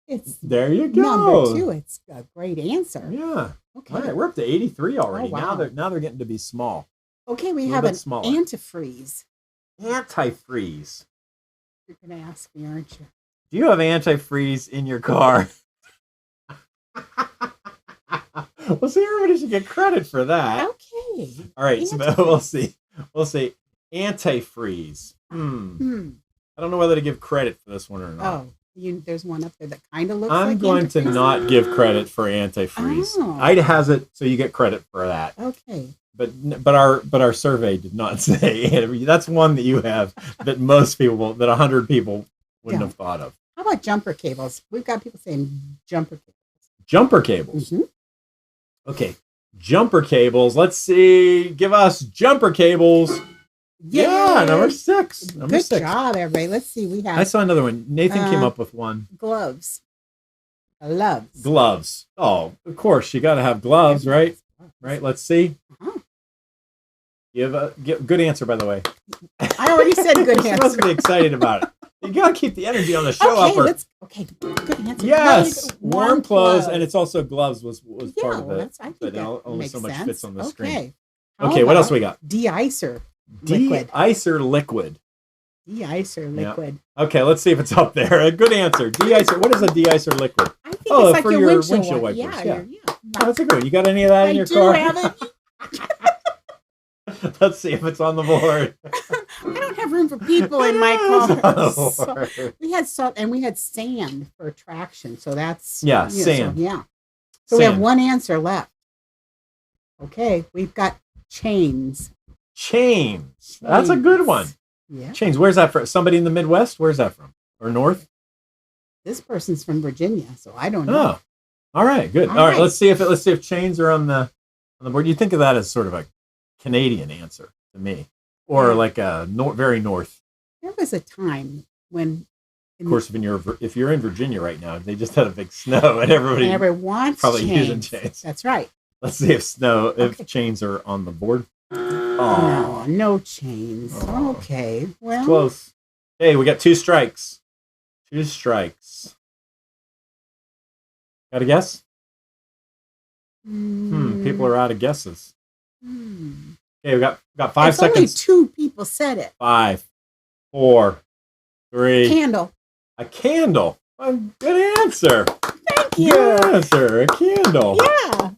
It's there. You go. Number 2. It's a great answer. Yeah. Okay. All right. We're up to 83 already. Oh, wow. Now they're getting to be small. Okay, we have an antifreeze. Antifreeze. You're going to ask me, aren't you? Do you have antifreeze in your car? Well, see, everybody should get credit for that. Okay. All right, so we'll see. We'll see. Antifreeze. I don't know whether to give credit for this one or not. Oh, there's one up there that kind of looks I'm like going to antifreeze. not give credit for antifreeze. Oh. Ida has it, so you get credit for that. Okay. But our survey did not say that's one that you have that most people, that 100 people wouldn't have thought of. How about jumper cables? We've got people saying jumper cables. Jumper cables. Mm-hmm. Okay. Jumper cables. Let's see. Give us jumper cables. Yay! Yeah, number 6. Good job, everybody. Let's see. We have. I saw another one. Nathan came up with one. Gloves. Gloves. Oh, of course. You got to have gloves, right? Right. Let's see. Give good answer, by the way. I already said good answer. She must be excited about it. You got to keep the energy on the show upper. Okay, good answer. Yes, warm clothes, and it's also gloves was part of it. I think but that only makes so much sense. fits on the screen. Okay. Okay, what else we got? De-icer liquid. De-icer liquid. De-icer liquid. Yeah. Okay, let's see if it's up there. A good answer. De-icer. What is a de-icer liquid? I think it's like for your windshield wipers. Yeah. Oh, that's a good one. You got any of that in your car? I do have it. Let's see if it's on the board. I don't have room for people in my car. So we had salt and we had sand for traction. So that's sand. So we have one answer left. Okay, we've got chains. Chains. That's a good one. Yeah. Chains. Where's that from? Somebody in the Midwest? Where's that from? Or North? This person's from Virginia, so I don't know. Oh. All right, good. All right, let's see if chains are on the board. You think of that as sort of a Canadian answer to me, or like a very north. There was a time when, of course, if you're in Virginia right now, they just had a big snow, and everyone's probably chains. using chains. That's right. Let's see if chains are on the board. Oh, no chains. Oh. Okay, well, close. Hey, we got 2 strikes. 2 strikes. Got a guess? People are out of guesses. Okay, we got 5 seconds. Only 2 people said it. 5, 4, 3. Candle. A candle. A good answer. Thank you. Good answer. A candle. Yeah.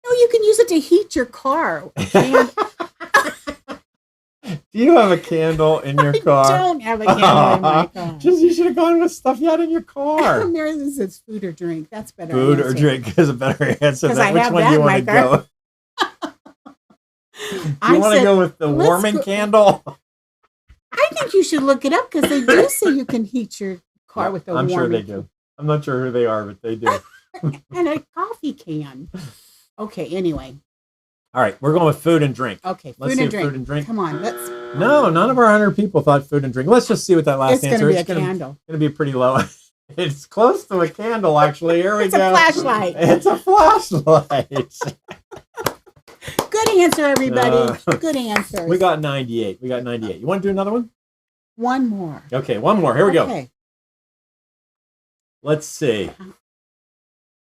No, you can use it to heat your car. Do you have a candle in your car? I don't have a candle in my car. You should have gone with stuff you had in your car. This is food or drink. That's better. Food or drink is a better answer. Because I Which have one that do you in want my to car. go? Do you want to go with the warming candle? I think you should look it up because they do say you can heat your car with a warming. I'm sure they do. I'm not sure who they are, but they do. And a coffee can. Okay, anyway. All right, we're going with food and drink. Okay, food and drink. Come on, No, none of our 100 people thought food and drink. Let's just see what that last answer is. It's going to be a candle. It's going to be pretty low. It's close to a candle, actually. Here we go. It's a flashlight. It's a flashlight. Good Good answer, everybody. Good answers. We got 98. We got 98. You want to do another one? One more. Okay, one more. Here we go. Okay. Let's see.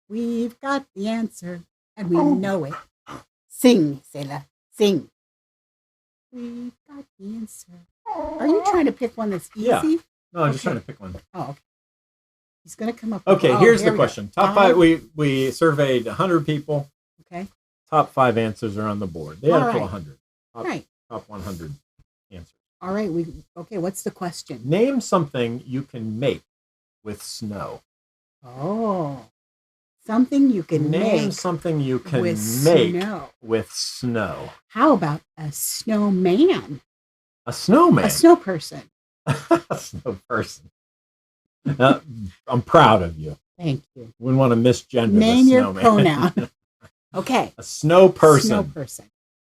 We've got the answer, and we know it. Sing, Selah. Sing. We've got the answer. Are you trying to pick one that's easy? Yeah. No, I'm just trying to pick one. Oh, okay. He's going to come up. Okay, here's the question. Top 5. We surveyed 100 people. Okay. Top 5 answers are on the board. They have to 100. Top 100 answers. All right. Okay. What's the question? Name something you can make with snow. Oh, something you can make. Name something you can make with snow. How about a snowman? A snowman. A snow person. A snow person. I'm proud of you. Thank you. Wouldn't want to misgender Name the your snowman. pronoun. Okay. A snow person. Snow person.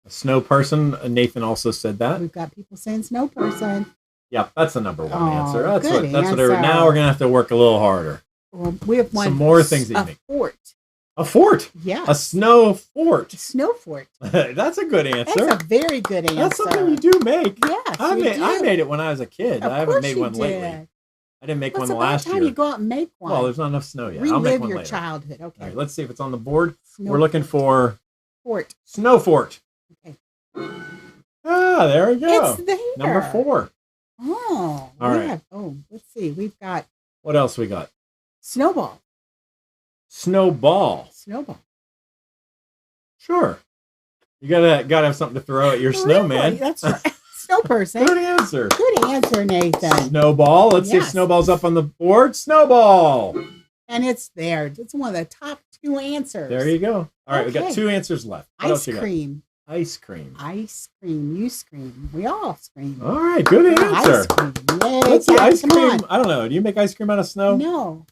A snow person. Nathan also said that. We've got people saying snow person. Yeah, that's the number one answer. That's good what. answer. Now we're gonna have to work a little harder. Well, we have one. Some more things that you make. Fort. A fort. Yeah. A snow fort. A snow fort. That's a good answer. That's a very good answer. That's something you do make. Yes, I made it when I was a kid. I haven't made one lately. I didn't make one last year. It's about time you go out and make one. Well, there's not enough snow yet. Relive I'll make one your later. childhood. Okay. All right, let's see if it's on the board. Snow We're looking for fort. Snow fort. Okay. Ah, there we go. It's there. Number 4. Oh. All right. Let's see. We've got What else we got? snowball. Snowball. Snowball. Sure. You gotta have something to throw at your snowman. That's right. Snow person. Good answer. Good answer, Nathan. Snowball. Let's see if Snowball's up on the board. Snowball. And it's there. It's one of the top 2 answers. There you go. All right, we got 2 answers left. What else you got? Cream. Ice cream. Ice cream. You scream. We all scream. All right, good answer. Ice cream. Yay, Let's see, ice come cream. on. I don't know. Do you make ice cream out of snow? No.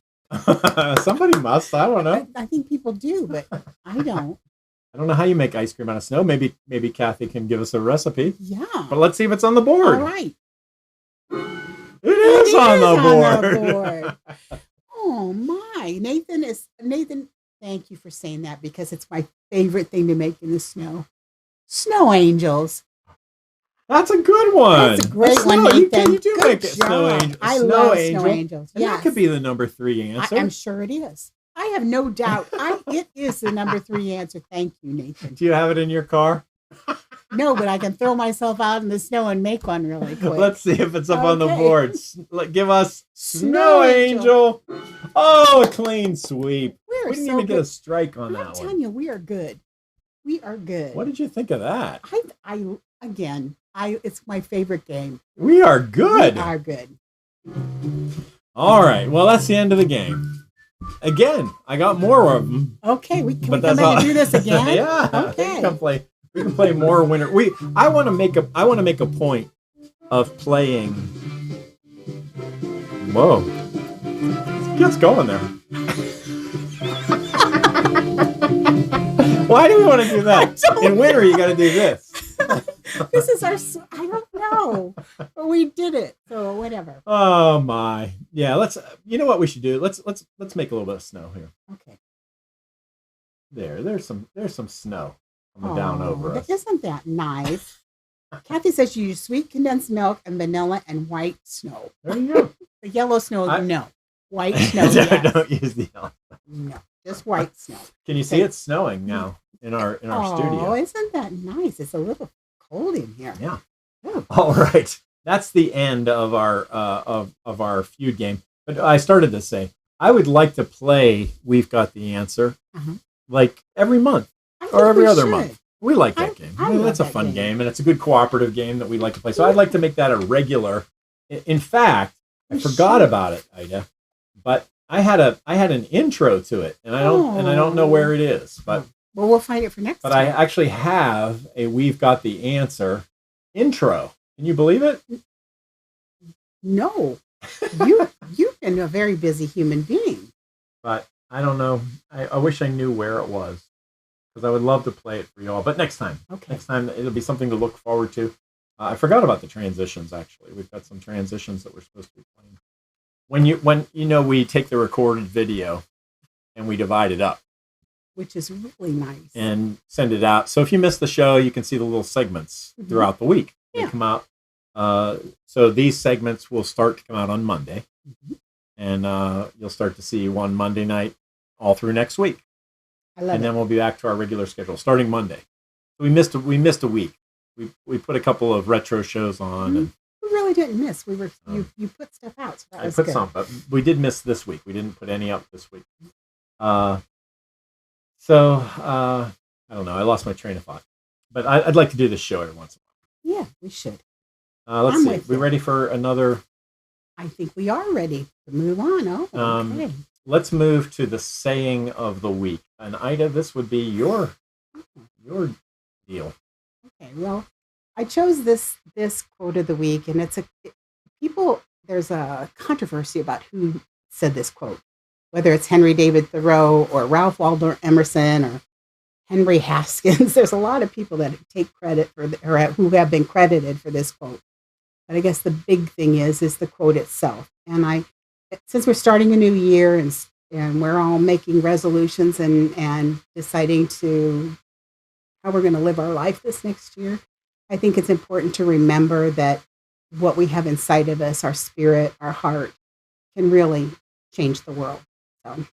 Somebody must. I don't know. I think people do, but I don't. I don't know how you make ice cream out of snow. Maybe Kathy can give us a recipe. Yeah. But let's see if it's on the board. All right. It is on the board. Oh my. Nathan, thank you for saying that because it's my favorite thing to make in the snow. Snow angels. That's a good one. That's a great one, Nathan. You do good make it job. snow angel. I love snow angels. And that could be the number 3 answer. I'm sure it is. I have no doubt. It is the number 3 answer. Thank you, Nathan. Do you have it in your car? No, but I can throw myself out in the snow and make one really quick. Let's see if it's up on the board. Give us Snow Angel. Oh, a clean sweep. We didn't even get a strike on that one. I'm telling you, we are good. We are good. What did you think of that? It's my favorite game. We are good. We are good. All right. Well, that's the end of the game. Again, I got more of them. Okay, we come back and do this again. Yeah. Okay. We can play more winter. I want to make a point of playing. Whoa. It gets going there. Why do we want to do that? In winter, you got to do this. This is I don't know. But we did it. So whatever. Oh my. Yeah, you know what we should do? Let's make a little bit of snow here. Okay. There's some snow coming down over us. Isn't that nice? Kathy says you use sweet condensed milk and vanilla and white snow. There you go. The yellow snow, no. White snow, yes. Don't use the yellow. No, just white snow. Can you see it's snowing now in our studio? Oh, isn't that nice? It's a little cold in here. Yeah. All right. That's the end of our of our feud game. But I started to say I would like to play We've Got the Answer like every month or every other month. We like that game. That's a fun game, and it's a good cooperative game that we like to play. So I'd like to make that a regular. In fact, I forgot about it, Ida, but I had an intro to it, and I don't know where it is. But we'll find it for next time. But I actually have a We've Got the Answer intro. Can you believe it? No, you've been a very busy human being. But I don't know. I wish I knew where it was because I would love to play it for y'all. But next time, next time it'll be something to look forward to. I forgot about the transitions. Actually, we've got some transitions that we're supposed to be playing. When we take the recorded video and we divide it up. which is really nice. And send it out. So if you miss the show, you can see the little segments throughout the week. They come out. So these segments will start to come out on Monday. And you'll start to see one Monday night all through next week. And then we'll be back to our regular schedule starting Monday. We missed a week. We put a couple of retro shows on. And we really didn't miss. We were you put stuff out. So that was good. Some, but we did miss this week. We didn't put any up this week. So I don't know. I lost my train of thought. But I'd like to do this show every once in a while. Yeah, we should. Let's see. We ready for another? I think we are ready to move on. Okay. Let's move to the saying of the week. And Ida, this would be your deal. Okay. Well, I chose this quote of the week, and there's a controversy about who said this quote, whether it's Henry David Thoreau or Ralph Waldo Emerson or Henry Haskins. There's a lot of people that take credit or who have been credited for this quote. But I guess the big thing is the quote itself. And since we're starting a new year and we're all making resolutions and deciding how we're going to live our life this next year, I think it's important to remember that what we have inside of us, our spirit, our heart, can really change the world. So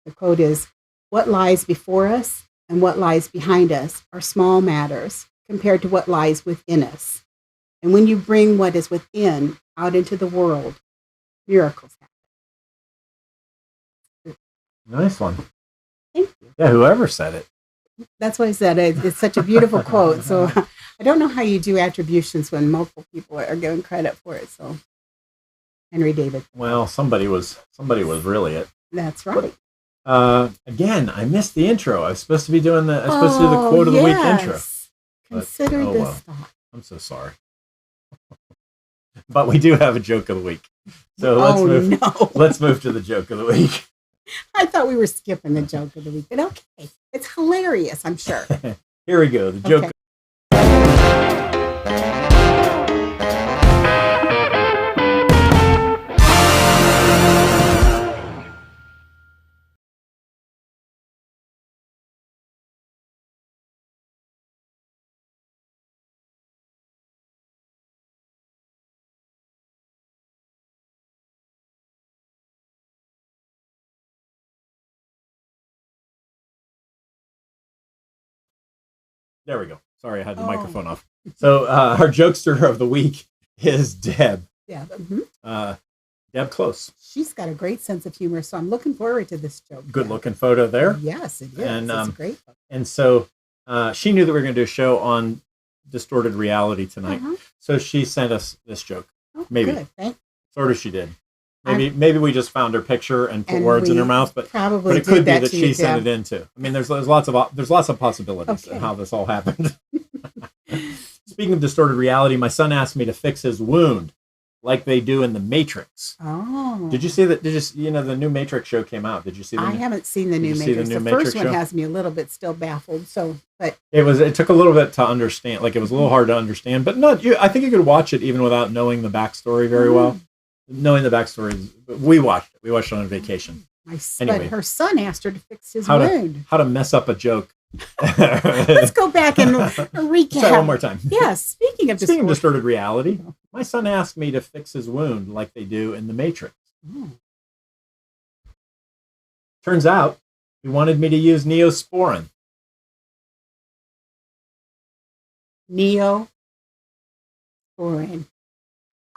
the quote is, "What lies before us and what lies behind us are small matters compared to what lies within us. And when you bring what is within out into the world, miracles happen." Nice one. Thank you. Yeah, whoever said it. That's what I said. It's such a beautiful quote. So I don't know how you do attributions when multiple people are given credit for it. So Henry David. Well, somebody was really it. That's right. Again, I missed the intro. I was supposed to be doing the quote of the week intro. Consider this thought. I'm so sorry. But we do have a joke of the week. So let's move to the joke of the week. I thought we were skipping the joke of the week, but okay. It's hilarious, I'm sure. Here we go. The joke. Okay. There we go. Sorry, I had the microphone off. So our jokester of the week is Deb. Yeah. Deb Close. She's got a great sense of humor, so I'm looking forward to this joke. Good looking photo there. Yes, it is. And, it's a great photo. And so she knew that we were going to do a show on distorted reality tonight. So she sent us this joke. Maybe. Good. Thanks. Sort of she did. Maybe we just found her picture and put words in her mouth, but it could be that she sent it in too. I mean, there's lots of possibilities in how this all happened. Speaking of distorted reality, my son asked me to fix his wound, like they do in the Matrix. Oh, did you see that? The new Matrix show came out? Did you see? I haven't seen the new Matrix. The first one has me a little bit still baffled. But it took a little bit to understand. Like it was a little hard to understand, but I think you could watch it even without knowing the backstory very well. Knowing the backstory, we watched it. We watched it on vacation. But her son asked her to fix his wound. How to mess up a joke. Let's go back and recap. Say one more time. Yes. Speaking of distorted reality, my son asked me to fix his wound like they do in the Matrix. Turns out he wanted me to use Neosporin. Neosporin.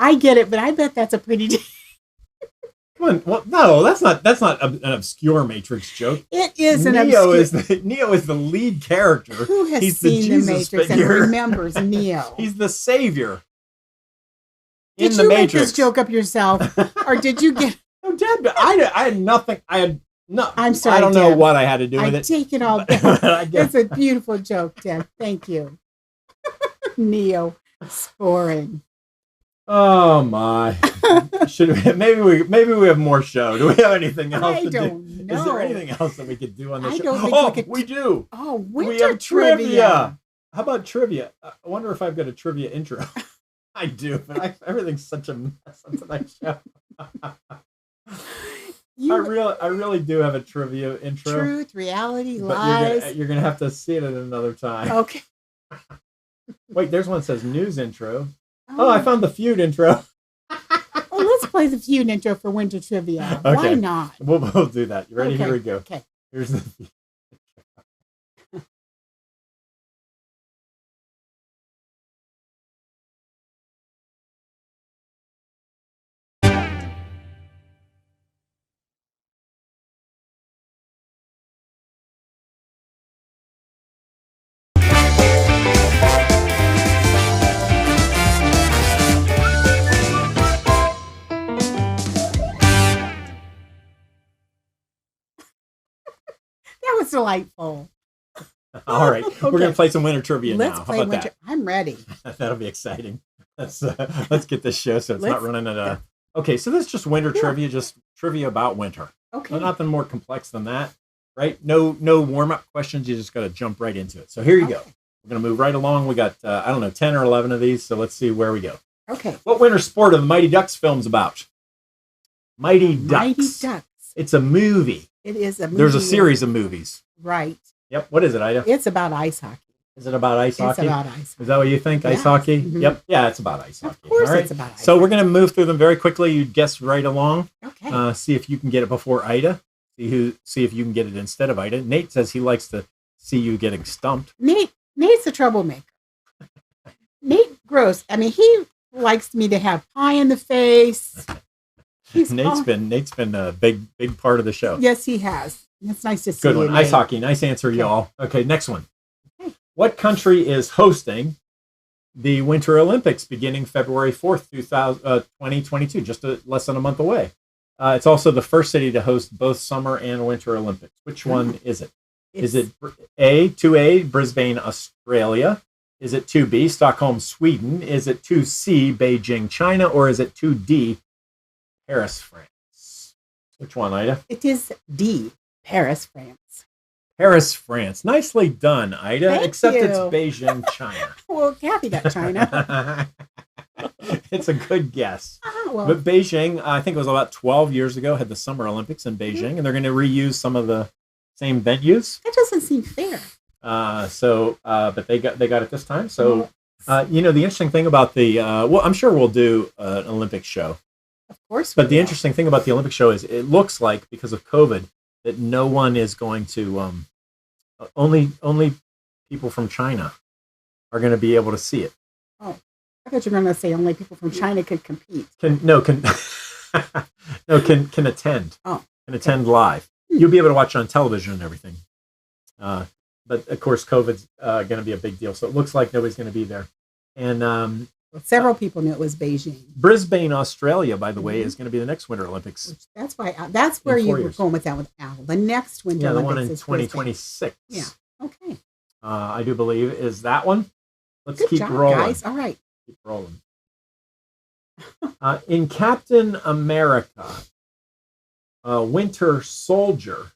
I get it, but I bet that's a pretty. Come on, well, no, that's not an obscure Matrix joke. It is Neo is the lead character. Who has seen the Matrix and remembers Neo? He's the savior. Did you make this joke up yourself, or did you get? No, Deb, I had nothing. I had no. I'm sorry. I don't know what I had to do with it. I take it all back. It's a beautiful joke, Deb. Thank you. Neosporin. Oh my! Maybe we have more show. Do we have anything else I don't know. Is there anything else that we could do on the show? Don't think we do. Oh, winter we have trivia. How about trivia? I wonder if I've got a trivia intro. I do, but everything's such a mess on tonight's show. I really do have a trivia intro. Truth, reality, but lies. You're gonna have to see it at another time. Okay. Wait, there's one that says news intro. Oh, I found the feud intro. Well, let's play the feud intro for winter trivia. Okay. Why not? We'll do that. You ready? Okay. Here we go. Okay. Here's the feud. That was delightful. All right, Okay. we're gonna play some winter trivia Let's now. play How about winter. I'm ready. that? That'll be exciting. Let's get this show so it's not Let's- running at a. Okay, so this is just winter trivia, just trivia about winter. Okay. So nothing more complex than that, right? No warm up questions. You just got to jump right into it. So here you go. Okay. We're gonna move right along. We got 10 or 11 of these. So let's see where we go. Okay. What winter sport are the Mighty Ducks films about? Mighty Ducks. Mighty Ducks. It's a movie. It is a movie. There's a series of movies. Right. Yep. What is it, Ida? It's about ice hockey. Is it about ice hockey? It's about ice hockey. Is that what you think? Ice Yes. hockey? Mhm. Yep. Yeah, it's about ice hockey. Of course All right. it's about ice So we're going to move through them very quickly. You guess right along. Okay. See if you can get it before Ida. See if you can get it instead of Ida. Nate says he likes to see you getting stumped. Nate's a troublemaker. Nate Gross. I mean, he likes me to have pie in the face. Nate's been a big part of the show. Yes, he has. It's nice to see Good you, one. Ice Nate. hockey. Nice answer, Okay. y'all. Okay, next one. Okay. What country is hosting the Winter Olympics beginning February 4th, 2022, just less than a month away? It's also the first city to host both Summer and Winter Olympics. Which one is it? Is it 2A, Brisbane, Australia? Is it 2B, Stockholm, Sweden? Is it 2C, Beijing, China? Or is it 2D, Paris, France? Which one, Ida? It is D, Paris, France. Paris, France. Nicely done, Ida. Thank Except you. it's Beijing, China. Well, Kathy got China. It's a good guess. Well, But Beijing, I think it was about 12 years ago, had the Summer Olympics in Beijing, and they're going to reuse some of the same venues. that doesn't seem fair. But they got it this time. So, the interesting thing about I'm sure we'll do an Olympic show. Of course. But the interesting thing about the Olympic show is it looks like, because of COVID, that no one is going to, only people from China are going to be able to see it. Oh, I thought you were going to say only people from China could compete. Can attend. Oh, can attend live. You'll be able to watch it on television and everything. But of course, COVID's going to be a big deal, so it looks like nobody's going to be there. And several people knew it was Beijing. Brisbane, Australia, by the way, is going to be the next Winter Olympics. That's why. That's where In you 4 were years. going with that with Al. The next Winter Yeah, the Olympics one in is Brisbane. 2026. Yeah. Okay. I do believe is that one. Let's Good keep job, rolling. guys. All right. Keep rolling. In Captain America, Winter Soldier,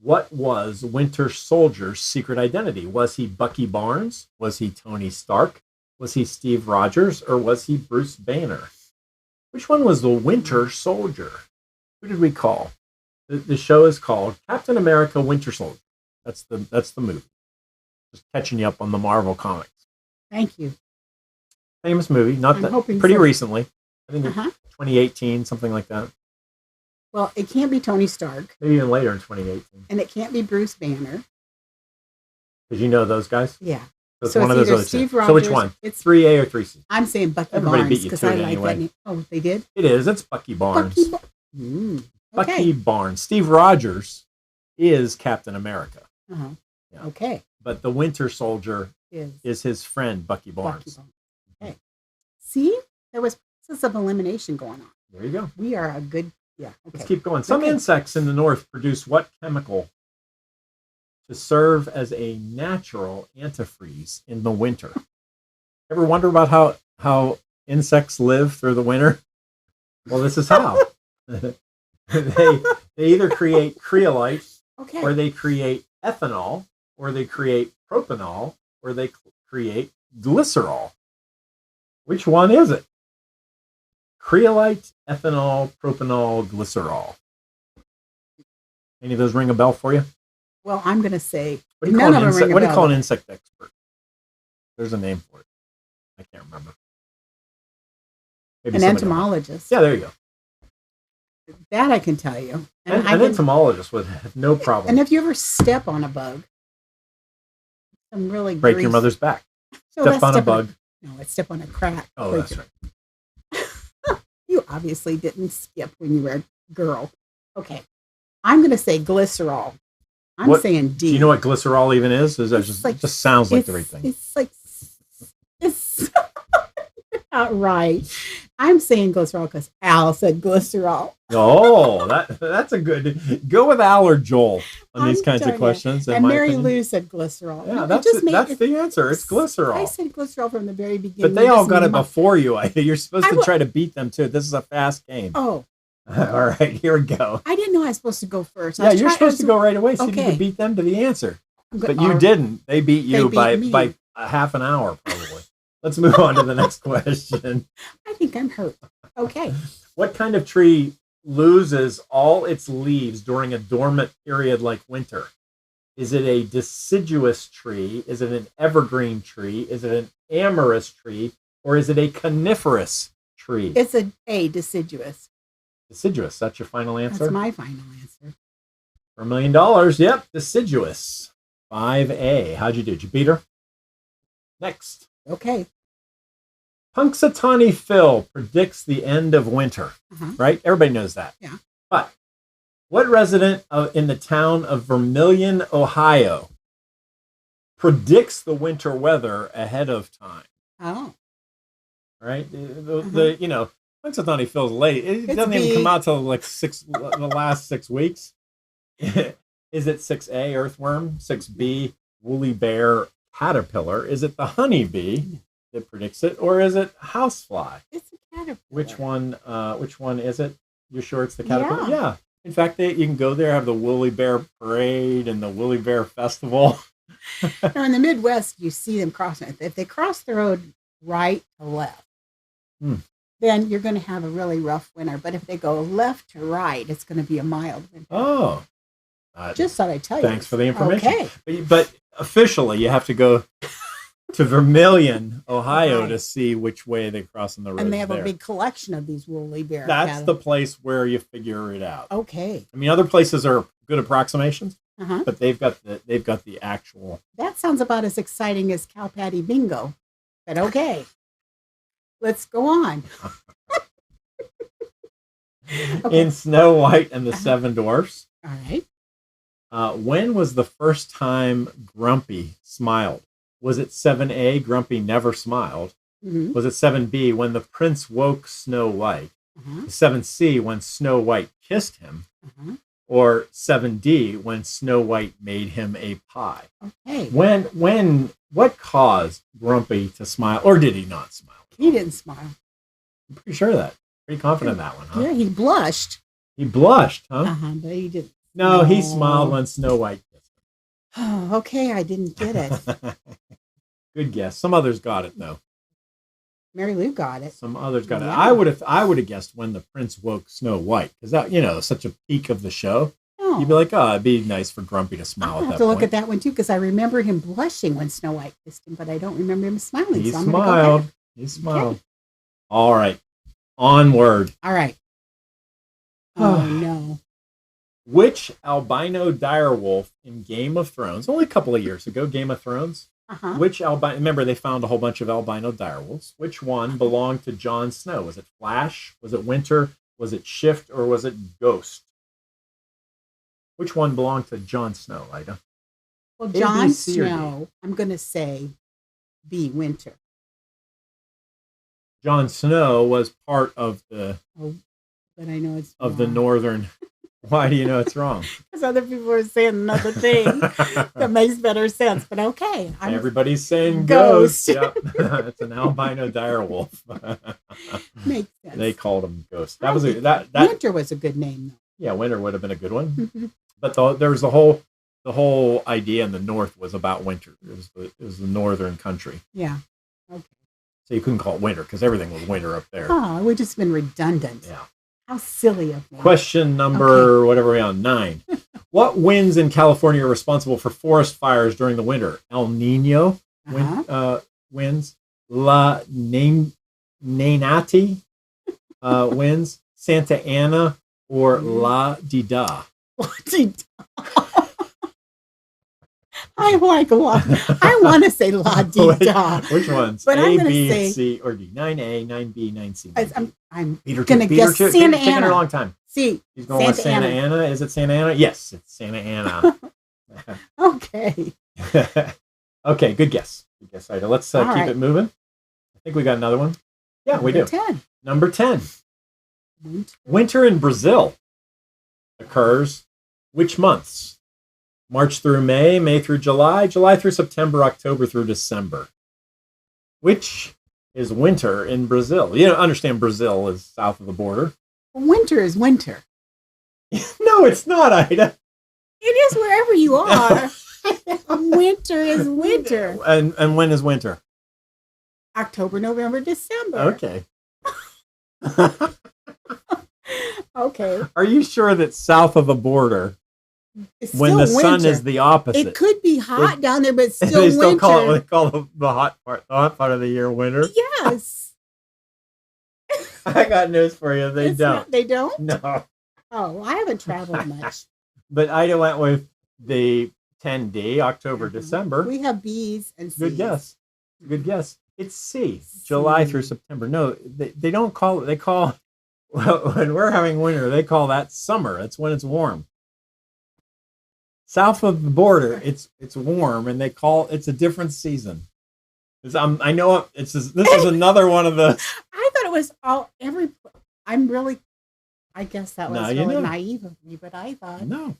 what was Winter Soldier's secret identity? Was he Bucky Barnes? Was he Tony Stark? Was he Steve Rogers? Or was he Bruce Banner? Which one was the Winter Soldier? Who did we call? The show is called Captain America Winter Soldier. That's the movie. Just catching you up on the Marvel comics. Thank you. Famous movie, not I'm that hoping pretty so. recently. I think Uh-huh. 2018, something like that. Well, it can't be Tony Stark, Maybe even later in 2018. and it can't be Bruce Banner. Because you know those guys. Yeah. So it's So one it's of those either other two. Steve So which Rogers- one? it's- 3A or 3C? I'm saying Bucky Everybody beat Barnes you because to I it like anyway. that name. Oh, they did? It is. It's Bucky Barnes. Okay. Bucky Barnes. Steve Rogers is Captain America. Uh-huh. Yeah. Okay. But the Winter Soldier Is is his friend, Bucky Bucky Barnes. Barnes. Okay. See, there was process of elimination going on. There you go. We are a good. Yeah. Okay. Let's keep going. Some Okay. insects in the north produce what chemical to serve as a natural antifreeze in the winter? Ever wonder about how insects live through the winter? Well, this is how. they either create creolite, Okay. or they create ethanol, or they create propanol, or they create glycerol. Which one is it? Creolite, ethanol, propanol, glycerol. Any of those ring a bell for you? Well, I'm going to say What do you call an insect expert? There's a name for it. I can't remember. Maybe an entomologist. Yeah, there you go. That I can tell you. And an entomologist would have no problem. And if you ever step on a bug, some really break your mother's back. No, step on a bug. No, I step on a crack. Oh, that's right. You obviously didn't skip when you were a girl. Okay. I'm going to say glycerol. I'm saying D. Do you know what glycerol even is? It just sounds like the right thing. It's not right. I'm saying glycerol because Al said glycerol. Oh, that's a good. Go with Al or Joel on these kinds of questions. And Mary Lou said glycerol. Yeah, that's the answer. It's glycerol. I said glycerol from the very beginning. But they all got it before you. You're supposed to try to beat them too. This is a fast game. Oh. All right, here we go. I didn't know I was supposed to go first. Yeah, you're supposed to go right away so you can beat them to the answer. But you didn't. They beat you by a half an hour, probably. Let's move on to the next question. I think I'm hurt. Okay. What kind of tree loses all its leaves during a dormant period like winter? Is it a deciduous tree? Is it an evergreen tree? Is it an amorous tree? Or is it a coniferous tree? It's a deciduous. Deciduous. That's your final answer? That's my final answer. For $1 million, yep, deciduous. 5A. How'd you do? Did you beat her? Next. Okay. Punxsutawney Phil predicts the end of winter, right? Everybody knows that. Yeah. But what resident in the town of Vermilion, Ohio, predicts the winter weather ahead of time? Oh. Right? Punxsutawney Phil's late. It doesn't even come out till like the last 6 weeks. Is it 6A, earthworm? 6B, woolly bear, caterpillar? Is it the honeybee that predicts it, or is it housefly? It's a caterpillar. Which one is it? You're sure it's the caterpillar? Yeah. In fact, you can go there, have the woolly bear parade and the woolly bear festival. Now, in the Midwest, you see them crossing. If they cross the road right to left, then you're going to have a really rough winter. But if they go left to right, it's going to be a mild winter. Oh. Just thought I'd tell you. Thanks for the information. Okay. But officially, you have to go to Vermilion, Ohio, to see which way they cross on the road. And they have a big collection of these woolly bear. That's the place where you figure it out. Okay. I mean, other places are good approximations, but they've got the actual. That sounds about as exciting as Cow Patty Bingo. But okay, let's go on. In Snow White and the Seven Dwarfs. All right. When was the first time Grumpy smiled? Was it 7A, Grumpy never smiled? Was it 7B, when the prince woke Snow White? 7C, when Snow White kissed him? Or 7D, when Snow White made him a pie? Okay. What caused Grumpy to smile, or did he not smile? He didn't smile. I'm pretty sure of that. Pretty confident in that one, huh? Yeah, he blushed. He blushed, huh? But he didn't. No, he smiled when Snow White kissed him. Oh, okay, I didn't get it. Good guess. Some others got it though. Mary Lou got it. Some others got it. I would have guessed when the prince woke Snow White, because that such a peak of the show. Oh. You'd be like, oh, it'd be nice for Grumpy to smile. I'll have to look at that one too, because I remember him blushing when Snow White kissed him, but I don't remember him smiling. He smiled. He smiled. Okay. All right, onward. All right. Oh no. Which albino direwolf in Game of Thrones, only a couple of years ago, Game of Thrones, which albino, remember they found a whole bunch of albino direwolves, which one belonged to Jon Snow? Was it Flash? Was it Winter? Was it Shift? Or was it Ghost? Which one belonged to Jon Snow, Ida? Well, Jon Snow, I'm going to say B, Winter. Jon Snow was part of the... Oh, but I know it's of the northern... Why do you know it's wrong? Because other people are saying another thing that makes better sense. But okay. Everybody's saying ghost. Yep. It's an albino direwolf. Makes sense. They called him Ghost. Winter was a good name, though. Yeah, Winter would have been a good one. But there was the whole idea in the North was about winter. It was the northern country. Yeah. Okay. So you couldn't call it winter because everything was winter up there. Oh, it would just been redundant. Yeah. How silly of me. Question number, whatever we're on, 9. What winds in California are responsible for forest fires during the winter? El Nino winds, La Nenati winds, Santa Ana, or La Dida? I like I want to say La Dida. Which ones? But A, I'm going to B, say C, or D? 9A, 9B, 9C. I'm Peter going to guess Peter Santa Taking her a Ana. long time. See, He's going with Santa Ana. Is it Santa Ana? Yes, it's Santa Ana. Okay. Okay, good guess. Good guess, Ida. Let's keep it moving. I think we got another one. Yeah, we do. 10. Number 10. Winter in Brazil occurs which months? March through May, May through July, July through September, October through December. Which is winter in Brazil? You understand Brazil is south of the border. Winter is winter. No, it's not, Ida. It is wherever you are. Winter is winter. And when is winter? October, November, December. Okay. Okay. Are you sure that south of the border, It's when the still sun winter. is the opposite? It could be hot down there, but it's still they still winter. call it the hot part of the year winter. Yes. I got news for you. They don't. They don't? No. Oh, I haven't traveled much. But Ida went with the 10D, October, December. We have B's and C's. Good guess. Good guess. It's C, July through September. No, they don't call it. They call, when we're having winter, they call that summer. That's when it's warm. South of the border, it's warm, and it's a different season. I know this is another one of the. I thought it was I guess that was really naive of me, but I thought no.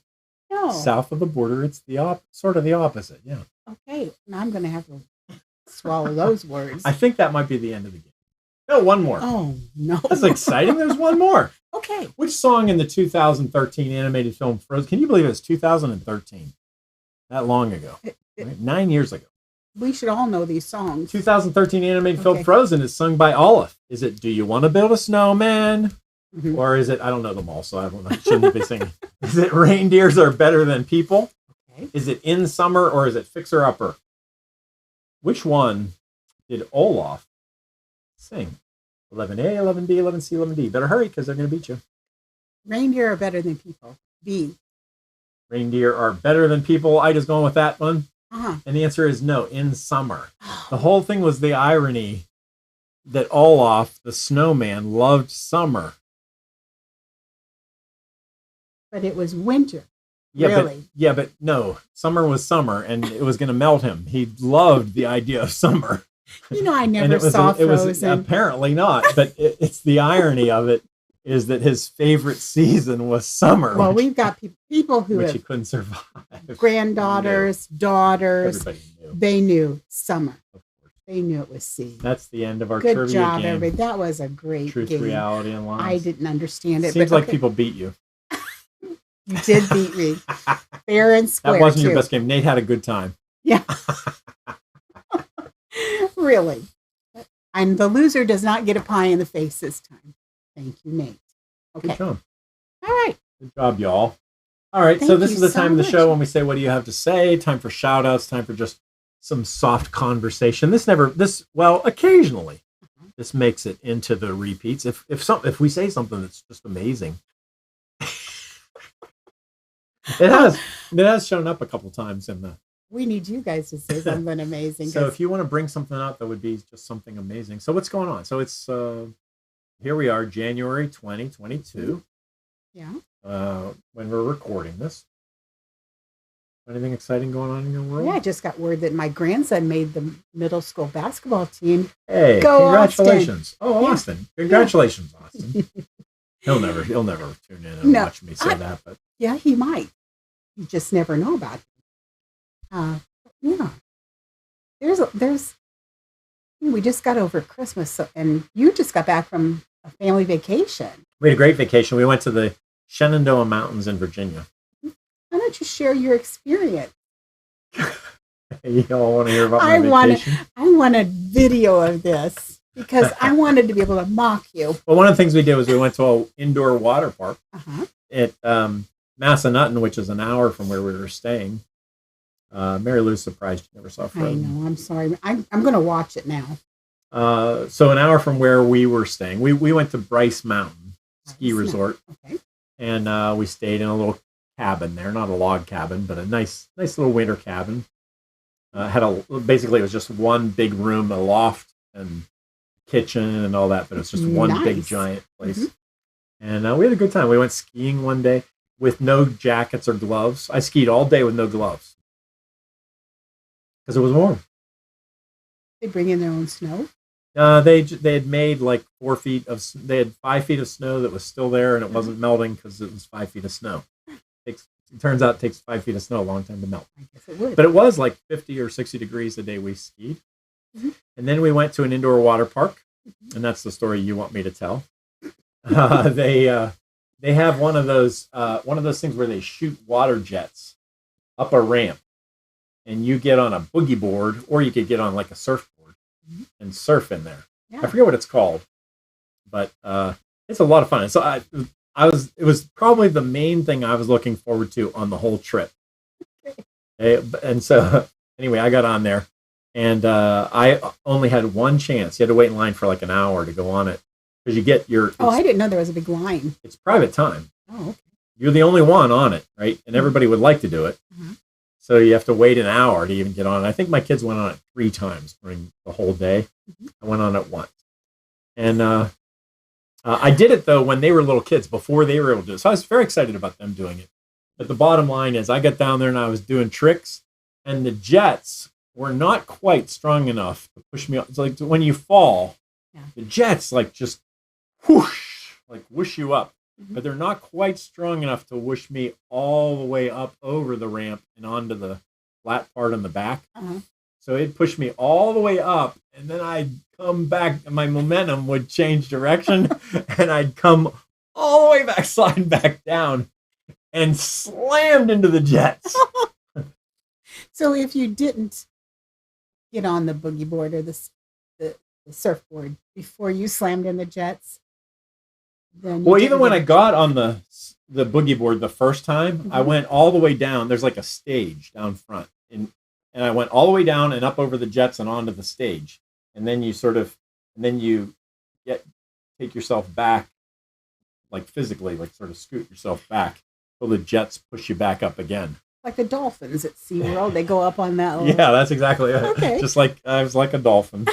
South of the border, it's sort of the opposite. Yeah. Okay, now I'm going to have to swallow those words. I think that might be the end of the game. No, one more. Oh no, that's exciting. There's one more. Okay. Which song in the 2013 animated film Frozen? Can you believe it's 2013? That long ago. Right? 9 years ago. We should all know these songs. 2013 animated film Frozen is sung by Olaf. Is it Do You Want to Build a Snowman? Mm-hmm. Or is it, I don't know them all, so I shouldn't be singing. Is it Reindeers Are Better Than People? Okay. Is it In Summer, or is it Fixer Upper? Which one did Olaf sing? 11A, 11B, 11C, 11D. Better hurry, because they're going to beat you. Reindeer are better than people. B. Reindeer are better than people. Ida's going with that one. Uh-huh. And the answer is no, In Summer. The whole thing was the irony that Olaf, the snowman, loved summer. But it was winter. Yeah, really? But no. Summer was summer, and it was going to melt him. He loved the idea of summer. I never saw Frozen. It was apparently not, but it's the irony of it is that his favorite season was summer. Well, we've got people who he couldn't survive. Granddaughters, daughters. Everybody knew. They knew summer. They knew it was C. That's the end of our Good trivia job, game. everybody. That was a great Truth, game. reality, and lies. I didn't understand it. Seems like people beat you. You did beat me. Fair and square. That wasn't your best game. Nate had a good time. Yeah. Really. And the loser does not get a pie in the face this time. Thank you, Nate. Okay. Good job. All right. Good job, y'all. All right. So this is the time of the show when we say, what do you have to say? Time for shout outs, time for just some soft conversation. Occasionally this makes it into the repeats. If we say something that's just amazing. It has shown up a couple times in the. We need you guys to say something amazing. So if you want to bring something up that would be just something amazing. So what's going on? So it's here we are, January 2022. Yeah. When we're recording this. Anything exciting going on in your world? Yeah, I just got word that my grandson made the middle school basketball team. Hey, congratulations. Austin. Oh, Austin. Congratulations, Austin. He'll never tune in and watch me say that, but yeah, he might. You just never know about it. Yeah. There's we just got over Christmas, and you just got back from a family vacation. We had a great vacation. We went to the Shenandoah Mountains in Virginia. Why don't you share your experience? You all want to hear about my I vacation? want a video of this because I wanted to be able to mock you. Well, one of the things we did was we went to an indoor water park Uh-huh. at Massanutten, which is an hour from where we were staying. Mary Lou's surprised you never saw Frozen. I know. I'm sorry. I'm going to watch it now. So an hour from where we were staying, we went to Bryce Mountain Ski Resort. Okay. And we stayed in a little cabin there, not a log cabin, but a nice little winter cabin. Basically it was just one big room, a loft and kitchen and all that, but it was just one big giant place. Mm-hmm. And we had a good time. We went skiing one day with no jackets or gloves. I skied all day with no gloves because it was warm. They bring in their own snow? They had made like 4 feet of. They had 5 feet of snow that was still there, and it wasn't melting because it was 5 feet of snow. It turns out it takes 5 feet of snow a long time to melt. I guess it would. But it was like 50 or 60 degrees the day we skied, and then we went to an indoor water park, and that's the story you want me to tell. They have one of those things where they shoot water jets up a ramp, and you get on a boogie board, or you could get on like a surfboard and surf in there. Yeah. I forget what it's called, but it's a lot of fun. So it was probably the main thing I was looking forward to on the whole trip. Okay, and so anyway, I got on there, and I only had one chance. You had to wait in line for like an hour to go on it because you get your. I didn't know there was a big line. It's private time. Oh, okay. You're the only one on it, right? And everybody would like to do it. So you have to wait an hour to even get on. I think my kids went on it 3 times during the whole day. I went on it once. And I did it, though, when they were little kids, before they were able to do it. So I was very excited about them doing it. But the bottom line is I got down there and I was doing tricks, and the jets were not quite strong enough to push me up. It's like when you fall, the jets like just whoosh you up. But they're not quite strong enough to whoosh me all the way up over the ramp and onto the flat part on the back. So it pushed me all the way up, and then I'd come back, and my momentum would change direction, and I'd come all the way back, sliding back down, and slammed into the jets. So if you didn't get on the boogie board or the surfboard before you slammed in the jets, then even when I got on the boogie board the first time, I went all the way down. There's like a stage down front, and I went all the way down and up over the jets and onto the stage, and then you take yourself back, like physically, like sort of scoot yourself back, so the jets push you back up again. Like the dolphins at SeaWorld, they go up on that. Yeah, that's exactly it. Okay. Just like I was like a dolphin,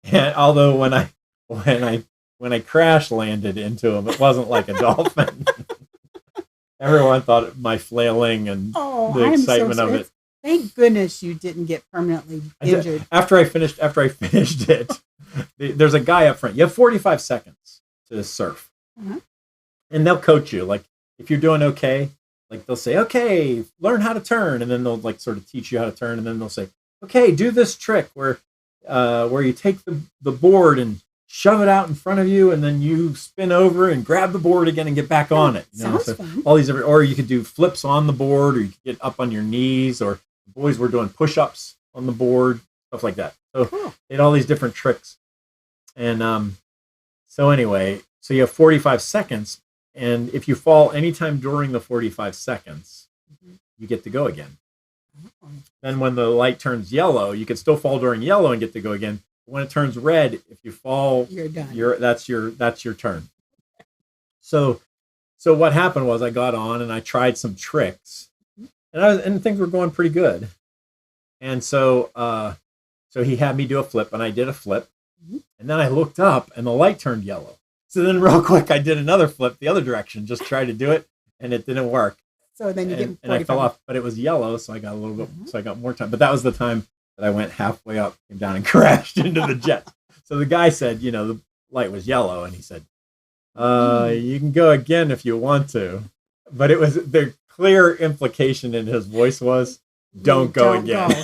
and although when I crash landed into him, it wasn't like a dolphin. Everyone thought my flailing and the excitement of it. Thank goodness you didn't get permanently injured. After I finished it, there's a guy up front. You have 45 seconds to surf, and they'll coach you. Like if you're doing okay, like they'll say, "Okay, learn how to turn," and then they'll like sort of teach you how to turn, and then they'll say, "Okay, do this trick where you take the board and shove it out in front of you, and then you spin over and grab the board again and get back on it." Sounds fun. All these different, or you could do flips on the board, or you could get up on your knees, or the boys were doing push-ups on the board, stuff like that. So they had all these different tricks. And so anyway, so you have 45 seconds, and if you fall anytime during the 45 seconds, you get to go again. Then when the light turns yellow, you can still fall during yellow and get to go again. When it turns red, if you fall, you're done. That's your turn. So what happened was I got on and I tried some tricks, and things were going pretty good. And so he had me do a flip, and I did a flip, and then I looked up and the light turned yellow. So then real quick I did another flip the other direction, just tried to do it, and it didn't work. So then you get 45. And I fell off, but it was yellow, so I got a little bit, so I got more time. But that was the time that I went halfway up, came down, and crashed into the jet. So the guy said, the light was yellow, and he said, "You can go again if you want to," but it was the clear implication in his voice was, "Don't go again." Go.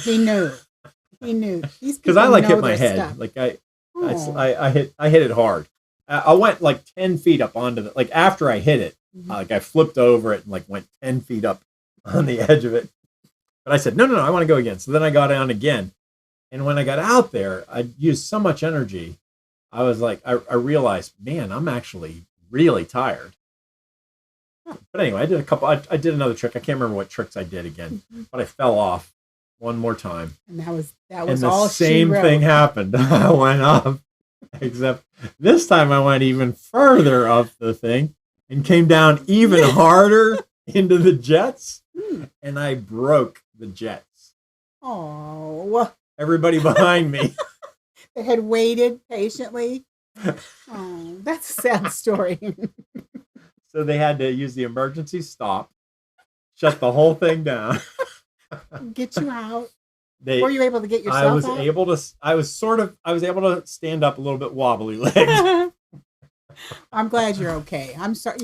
He knew. Because I hit my head, stuff. Like I hit it hard. I went like 10 feet up onto like after I hit it, like I flipped over it and like went 10 feet up on the edge of it. But I said, no, I want to go again. So then I got on again. And when I got out there, I used so much energy. I was like, I realized, man, I'm actually really tired. But anyway, I did another trick. I can't remember what tricks I did again, but I fell off one more time. And that was and all the same thing happened. I went up, except this time I went even further up the thing and came down even harder into the jets, and I broke the jets. Oh. Everybody behind me. They had waited patiently. Oh, that's a sad story. So they had to use the emergency stop, shut the whole thing down. Get you out. Were you able to get yourself out? I was able to stand up a little bit wobbly legged. I'm glad you're okay. I'm sorry.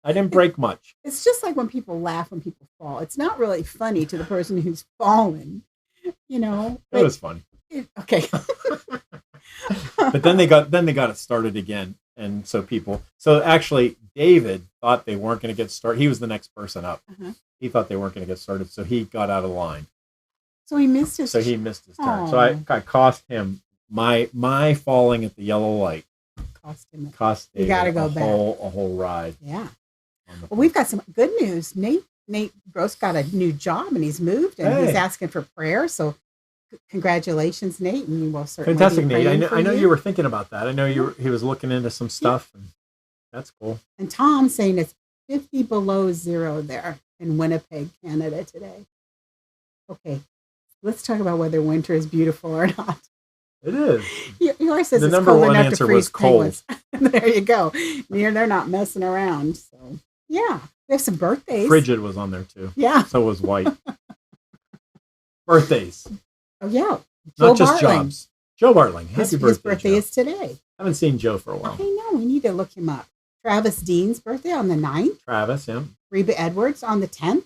I didn't break much. It's just like when people laugh when people fall. It's not really funny to the person who's fallen, It was funny. Okay. But then they got it started again. And so actually David thought they weren't going to get started. He was the next person up. He thought they weren't going to get started. So he got out of line. So he missed his turn. So I cost him my falling at the yellow light. Cost David you got to go back. A whole ride. Yeah. Well, we've got some good news. Nate Gross got a new job and he's moved and he's asking for prayer. So congratulations, Nate, and we will certainly fantastic, be Nate. I know you were thinking about that. I know he was looking into some stuff, and that's cool. And Tom's saying it's 50 below zero there in Winnipeg, Canada today. Okay, let's talk about whether winter is beautiful or not. It is. He always says the it's number cold one enough answer to freeze was cold. There you go. They're not messing around. So yeah, we have some birthdays. Frigid was on there too. Yeah. So was White. Birthdays. Oh, yeah. Not just jobs. Joe Bartling. Happy birthday. His birthday Joe. is today. I haven't seen Joe for a while. I know. We need to look him up. Travis Dean's birthday on the 9th. Travis, yeah. Reba Edwards on the 10th.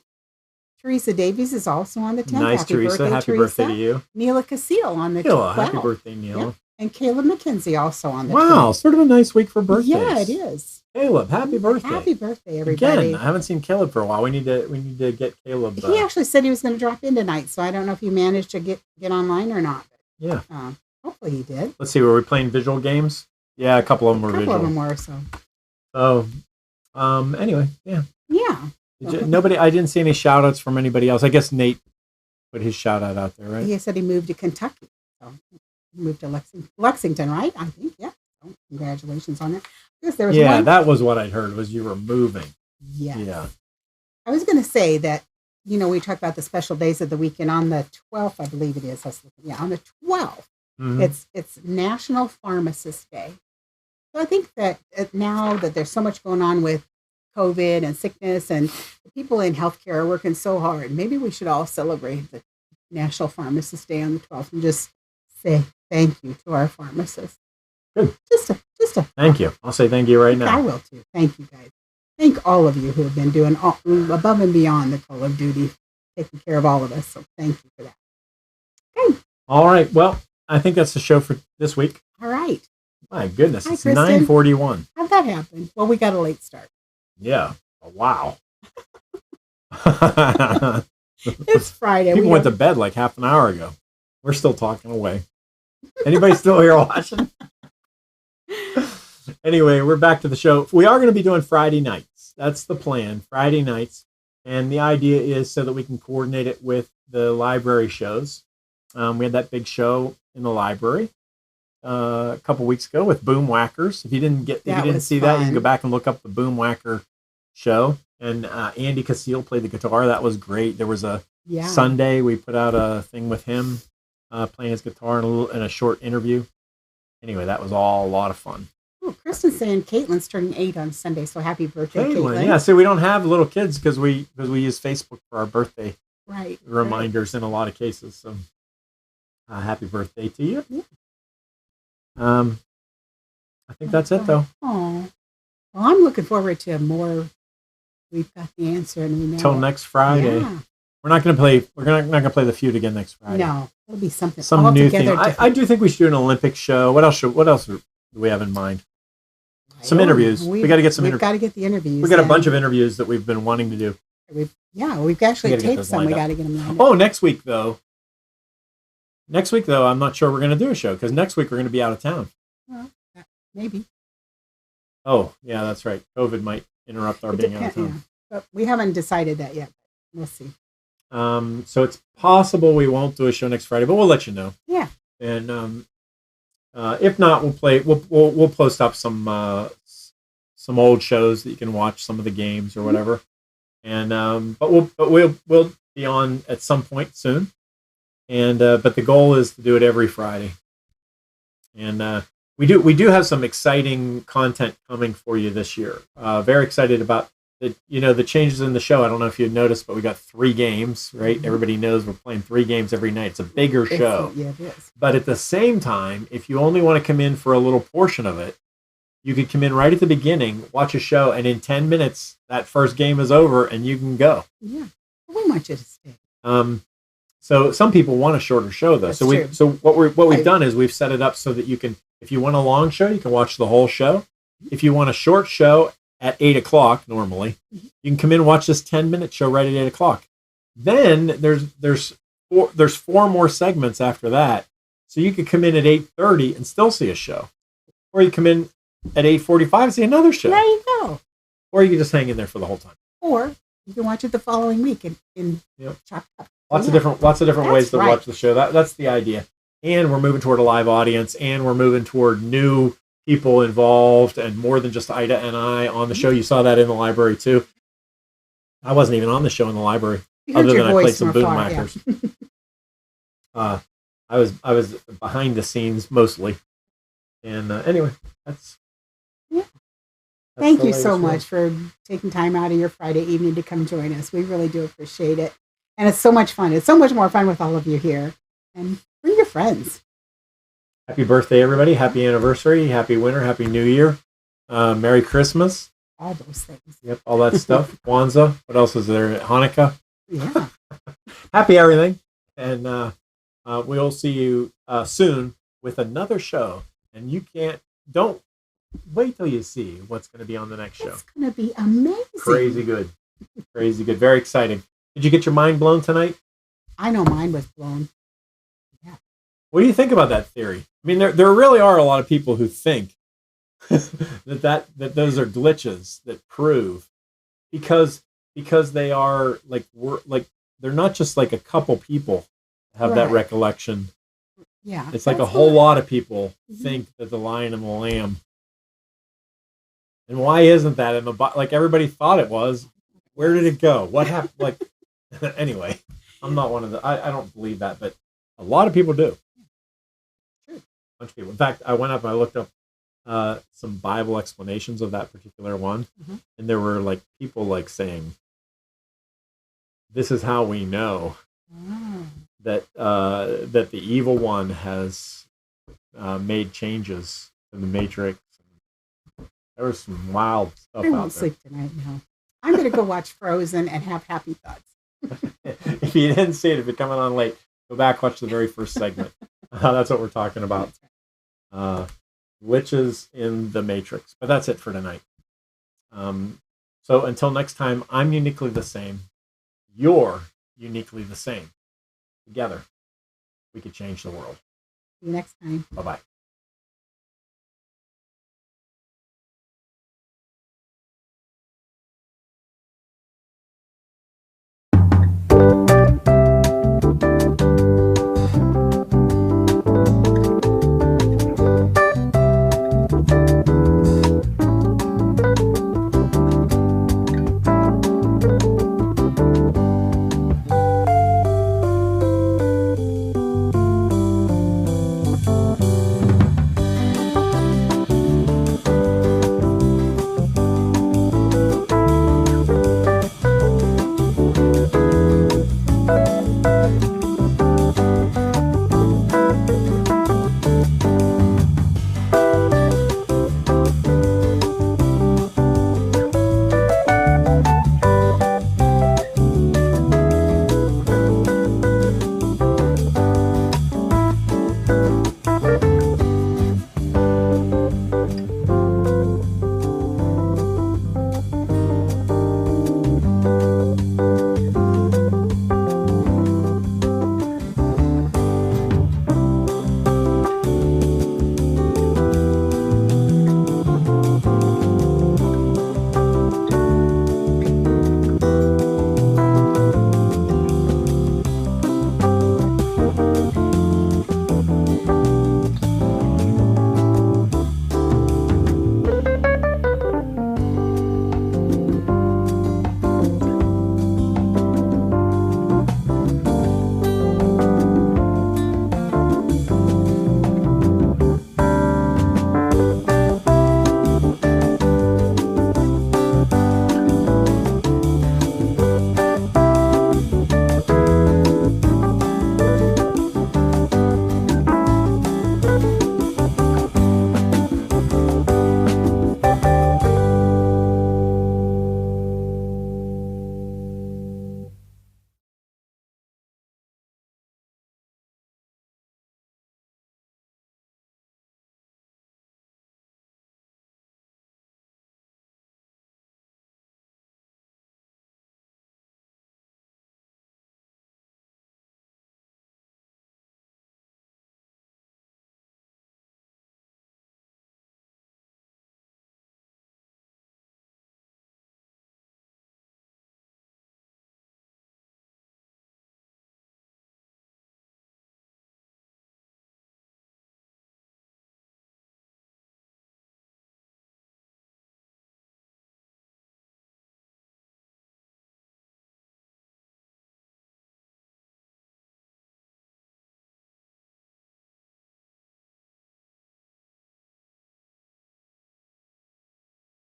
Teresa Davies is also on the 10th. Nice, happy Teresa. Birthday, Happy Teresa. birthday to you. Neela Casil on the 12th. Happy birthday, Neela. Yeah. And Caleb McKenzie also on the 12th. Wow, sort of a nice week for birthdays. Yeah, it is. Caleb, happy birthday. Happy birthday, everybody. Again, I haven't seen Caleb for a while. We need to get Caleb. He actually said he was going to drop in tonight, so I don't know if you managed to get online or not. Yeah. Hopefully he did. Let's see, were we playing visual games? Yeah, a couple of them were visual. A couple of them were, so. So, anyway, yeah. Yeah. I didn't see any shout-outs from anybody else. I guess Nate put his shout-out out there, right? He said he moved to Kentucky. So he moved to Lexington, right? I think, yeah. So congratulations on that. There was one. That was what I'd heard, was you were moving. Yes. Yeah. I was going to say that, we talk about the special days of the week, and on the 12th, I believe it is. On the 12th, it's National Pharmacist Day. So I think that now that there's so much going on with COVID and sickness, and the people in healthcare are working so hard, maybe we should all celebrate the National Pharmacist Day on the 12th and just say thank you to our pharmacists. Good. Just a thank you. I'll say thank you right now. I will too. Thank you, guys. Thank all of you who have been doing above and beyond the call of duty, taking care of all of us. So thank you for that. Okay. All right. Well, I think that's the show for this week. All right. My goodness, it's Kristen. 9:41. How'd that happen? Well, we got a late start. Yeah. Wow. It's Friday. People went to bed like half an hour ago. We're still talking away. Anybody still here watching? Anyway, we're back to the show. We are going to be doing Friday nights. That's the plan, Friday nights. And the idea is so that we can coordinate it with the library shows. We had that big show in the library a couple weeks ago with Boom Whackers. If you didn't see that, you can go back and look up the Boom Whacker show. And Andy Casil played the guitar. That was great. There was a Sunday we put out a thing with him playing his guitar and a short interview. Anyway, that was all a lot of fun. Oh, Kristen's saying Caitlin's turning 8 on Sunday, so happy birthday, Caitlin. Yeah, so we don't have little kids because we use Facebook for our birthday reminders in a lot of cases. So happy birthday to you. Yeah. I think that's it, though. Oh, well, I'm looking forward to more. We've got the answer, and we know. Till next Friday. Yeah. We're not going to play. We're not going to play the feud again next Friday. No, it'll be something. Some new thing. I do think we should do an Olympic show. What else do we have in mind? Some interviews. We got to get some interviews. We've got to get the interviews. We got a bunch of interviews that we've been wanting to do. We've actually taped some. We got to get them lined up. Oh, next week though, I'm not sure we're going to do a show because next week we're going to be out of town. Well, maybe. Oh, yeah, that's right. COVID might interrupt our being out of town. Yeah. But we haven't decided that yet. We'll see. So it's possible we won't do a show next Friday, but we'll let you know. Yeah. And if not, we'll post up some old shows that you can watch some of the games or whatever. And but we'll be on at some point soon. And but the goal is to do it every Friday. And we do have some exciting content coming for you this year. Very excited about the changes in the show. I don't know if you noticed, but we got 3 games, right? Mm-hmm. Everybody knows we're playing 3 games every night. It's a bigger show. Yeah, it is. But at the same time, if you only want to come in for a little portion of it, you could come in right at the beginning, watch a show, and in 10 minutes, that first game is over and you can go. Yeah. We want you to stay. So some people want a shorter show though. That's so what we've done is we've set it up so that you can, if you want a long show, you can watch the whole show. If you want a short show at 8:00 normally, you can come in and watch this 10-minute show right at 8:00. Then there's 4 more segments after that. So you could come in at 8:30 and still see a show. Or you come in at 8:45 and see another show. There you go. Or you can just hang in there for the whole time. Or you can watch it the following week in chopped up. Lots of different ways to watch the show. That's the idea. And we're moving toward a live audience, and we're moving toward new people involved, and more than just Ida and I on the show. You saw that in the library too. I wasn't even on the show in the library, other than I played some boomwhackers. Yeah. I was behind the scenes mostly. And anyway, that's Thank you so much for taking time out of your Friday evening to come join us. We really do appreciate it. And it's so much fun. It's so much more fun with all of you here. And bring your friends. Happy birthday, everybody. Happy anniversary. Happy winter. Happy New Year. Merry Christmas. All those things. Yep, all that stuff. Kwanzaa. What else is there? Hanukkah. Yeah. Happy everything. And we'll see you soon with another show. And don't wait till you see what's going to be on the next show. It's going to be amazing. Crazy good. Crazy good. Very exciting. Did you get your mind blown tonight? I know mine was blown. Yeah. What do you think about that theory? I mean, there really are a lot of people who think that those are glitches that prove because they are they're not just like a couple people have that recollection. Yeah. It's like a whole lot of people think that the Lion and the Lamb. And why isn't that in the like everybody thought it was? Where did it go? What happened? Like, anyway, I'm not one of the. I don't believe that, but a lot of people do. A bunch of people. In fact, I went up and I looked up some Bible explanations of that particular one, and there were like people like saying, "This is how we know that that the evil one has made changes in the Matrix." There was some wild stuff out there. I won't sleep tonight, no. I'm going to go watch Frozen and have happy thoughts. If you didn't see it, if you're coming on late, go back, watch the very first segment. That's what we're talking about. Witches in the Matrix. But that's it for tonight. So until next time, I'm uniquely the same. You're uniquely the same. Together, we could change the world. See you next time. Bye-bye.